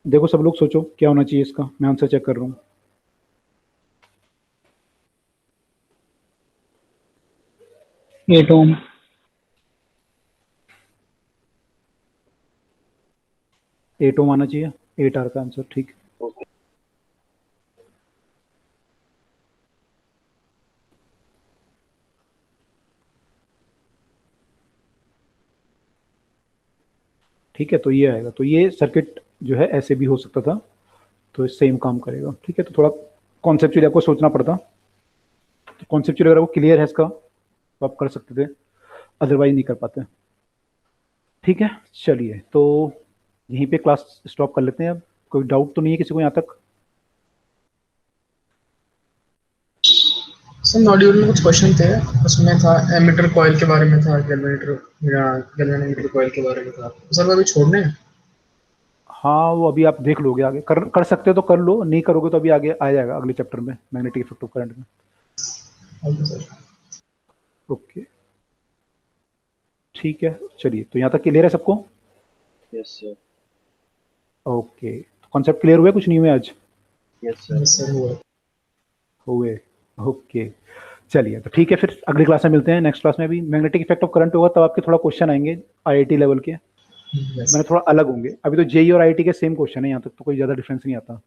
देखो सब लोग सोचो क्या होना चाहिए इसका, मैं आंसर चेक कर रहा हूँ। Eight ohm. 8 ओम आना चाहिए। 8 आर का आंसर, ठीक। ठीक है, तो ये आएगा। तो ये सर्किट जो है ऐसे भी हो सकता था, तो सेम काम करेगा। ठीक है, तो थोड़ा कॉन्सेप्चुअली आपको सोचना पड़ता। तो कॉन्सेप्चुअली अगर आपको क्लियर है इसका तो आप कर सकते थे, अदरवाइज नहीं कर पाते। ठीक है, चलिए तो यहीं पे क्लास स्टॉप कर लेते हैं। अब कोई डाउट तो नहीं है किसी को यहाँ तक? सर मॉड्यूल में कुछ क्वेश्चन थे, उसमें था एमीटर कॉइल के बारे में था, गैल्वेनोमीटर या गैल्वेनोमीटर कॉइल के बारे में था। तो सर वो अभी छोड़ने हैं? हाँ, वो अभी आप देख लोगे आगे, कर सकते हो तो कर लो, नहीं करोगे तो अभी आगे आ जाएगा अगले चैप्टर में, मैग्नेटिक इफेक्ट ऑफ करंट में। Okay sir. ओके, ठीक है, चलिए तो यहाँ तक क्लियर है सबको? Yes sir. ओके, तो कॉन्सेप्ट क्लियर हुए, कुछ नहीं हुए आज? Yes sir. यस सर हुआ। हुए, ओके। चलिए तो ठीक है, फिर अगली क्लास में मिलते हैं। नेक्स्ट क्लास में भी मैग्नेटिक इफेक्ट ऑफ करंट होगा, तब आपके थोड़ा क्वेश्चन आएंगे आईआईटी लेवल के, यस मैंने थोड़ा अलग होंगे। अभी तो जेई और आईआईटी के सेम क्वेश्चन है, यहाँ तक तो कोई ज़्यादा डिफरेंस नहीं आता।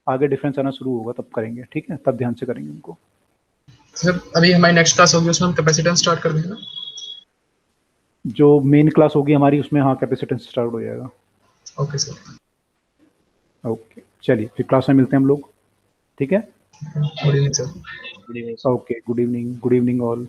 आगे डिफरेंस आना शुरू होगा तब करेंगे, ठीक है, तब ध्यान से करेंगे उनको। सर अभी हमारी नेक्स्ट क्लास होगी उसमें हम कैपेसिटेंस स्टार्ट कर देंगे ना? जो मेन क्लास होगी हमारी उसमें हाँ कैपेसिटेंस स्टार्ट हो जाएगा। Okay sir. ओके, चलिए फिर क्लास में मिलते हैं हम लोग, ठीक है। Good evening sir. Good evening sir. Okay, good evening, good evening all.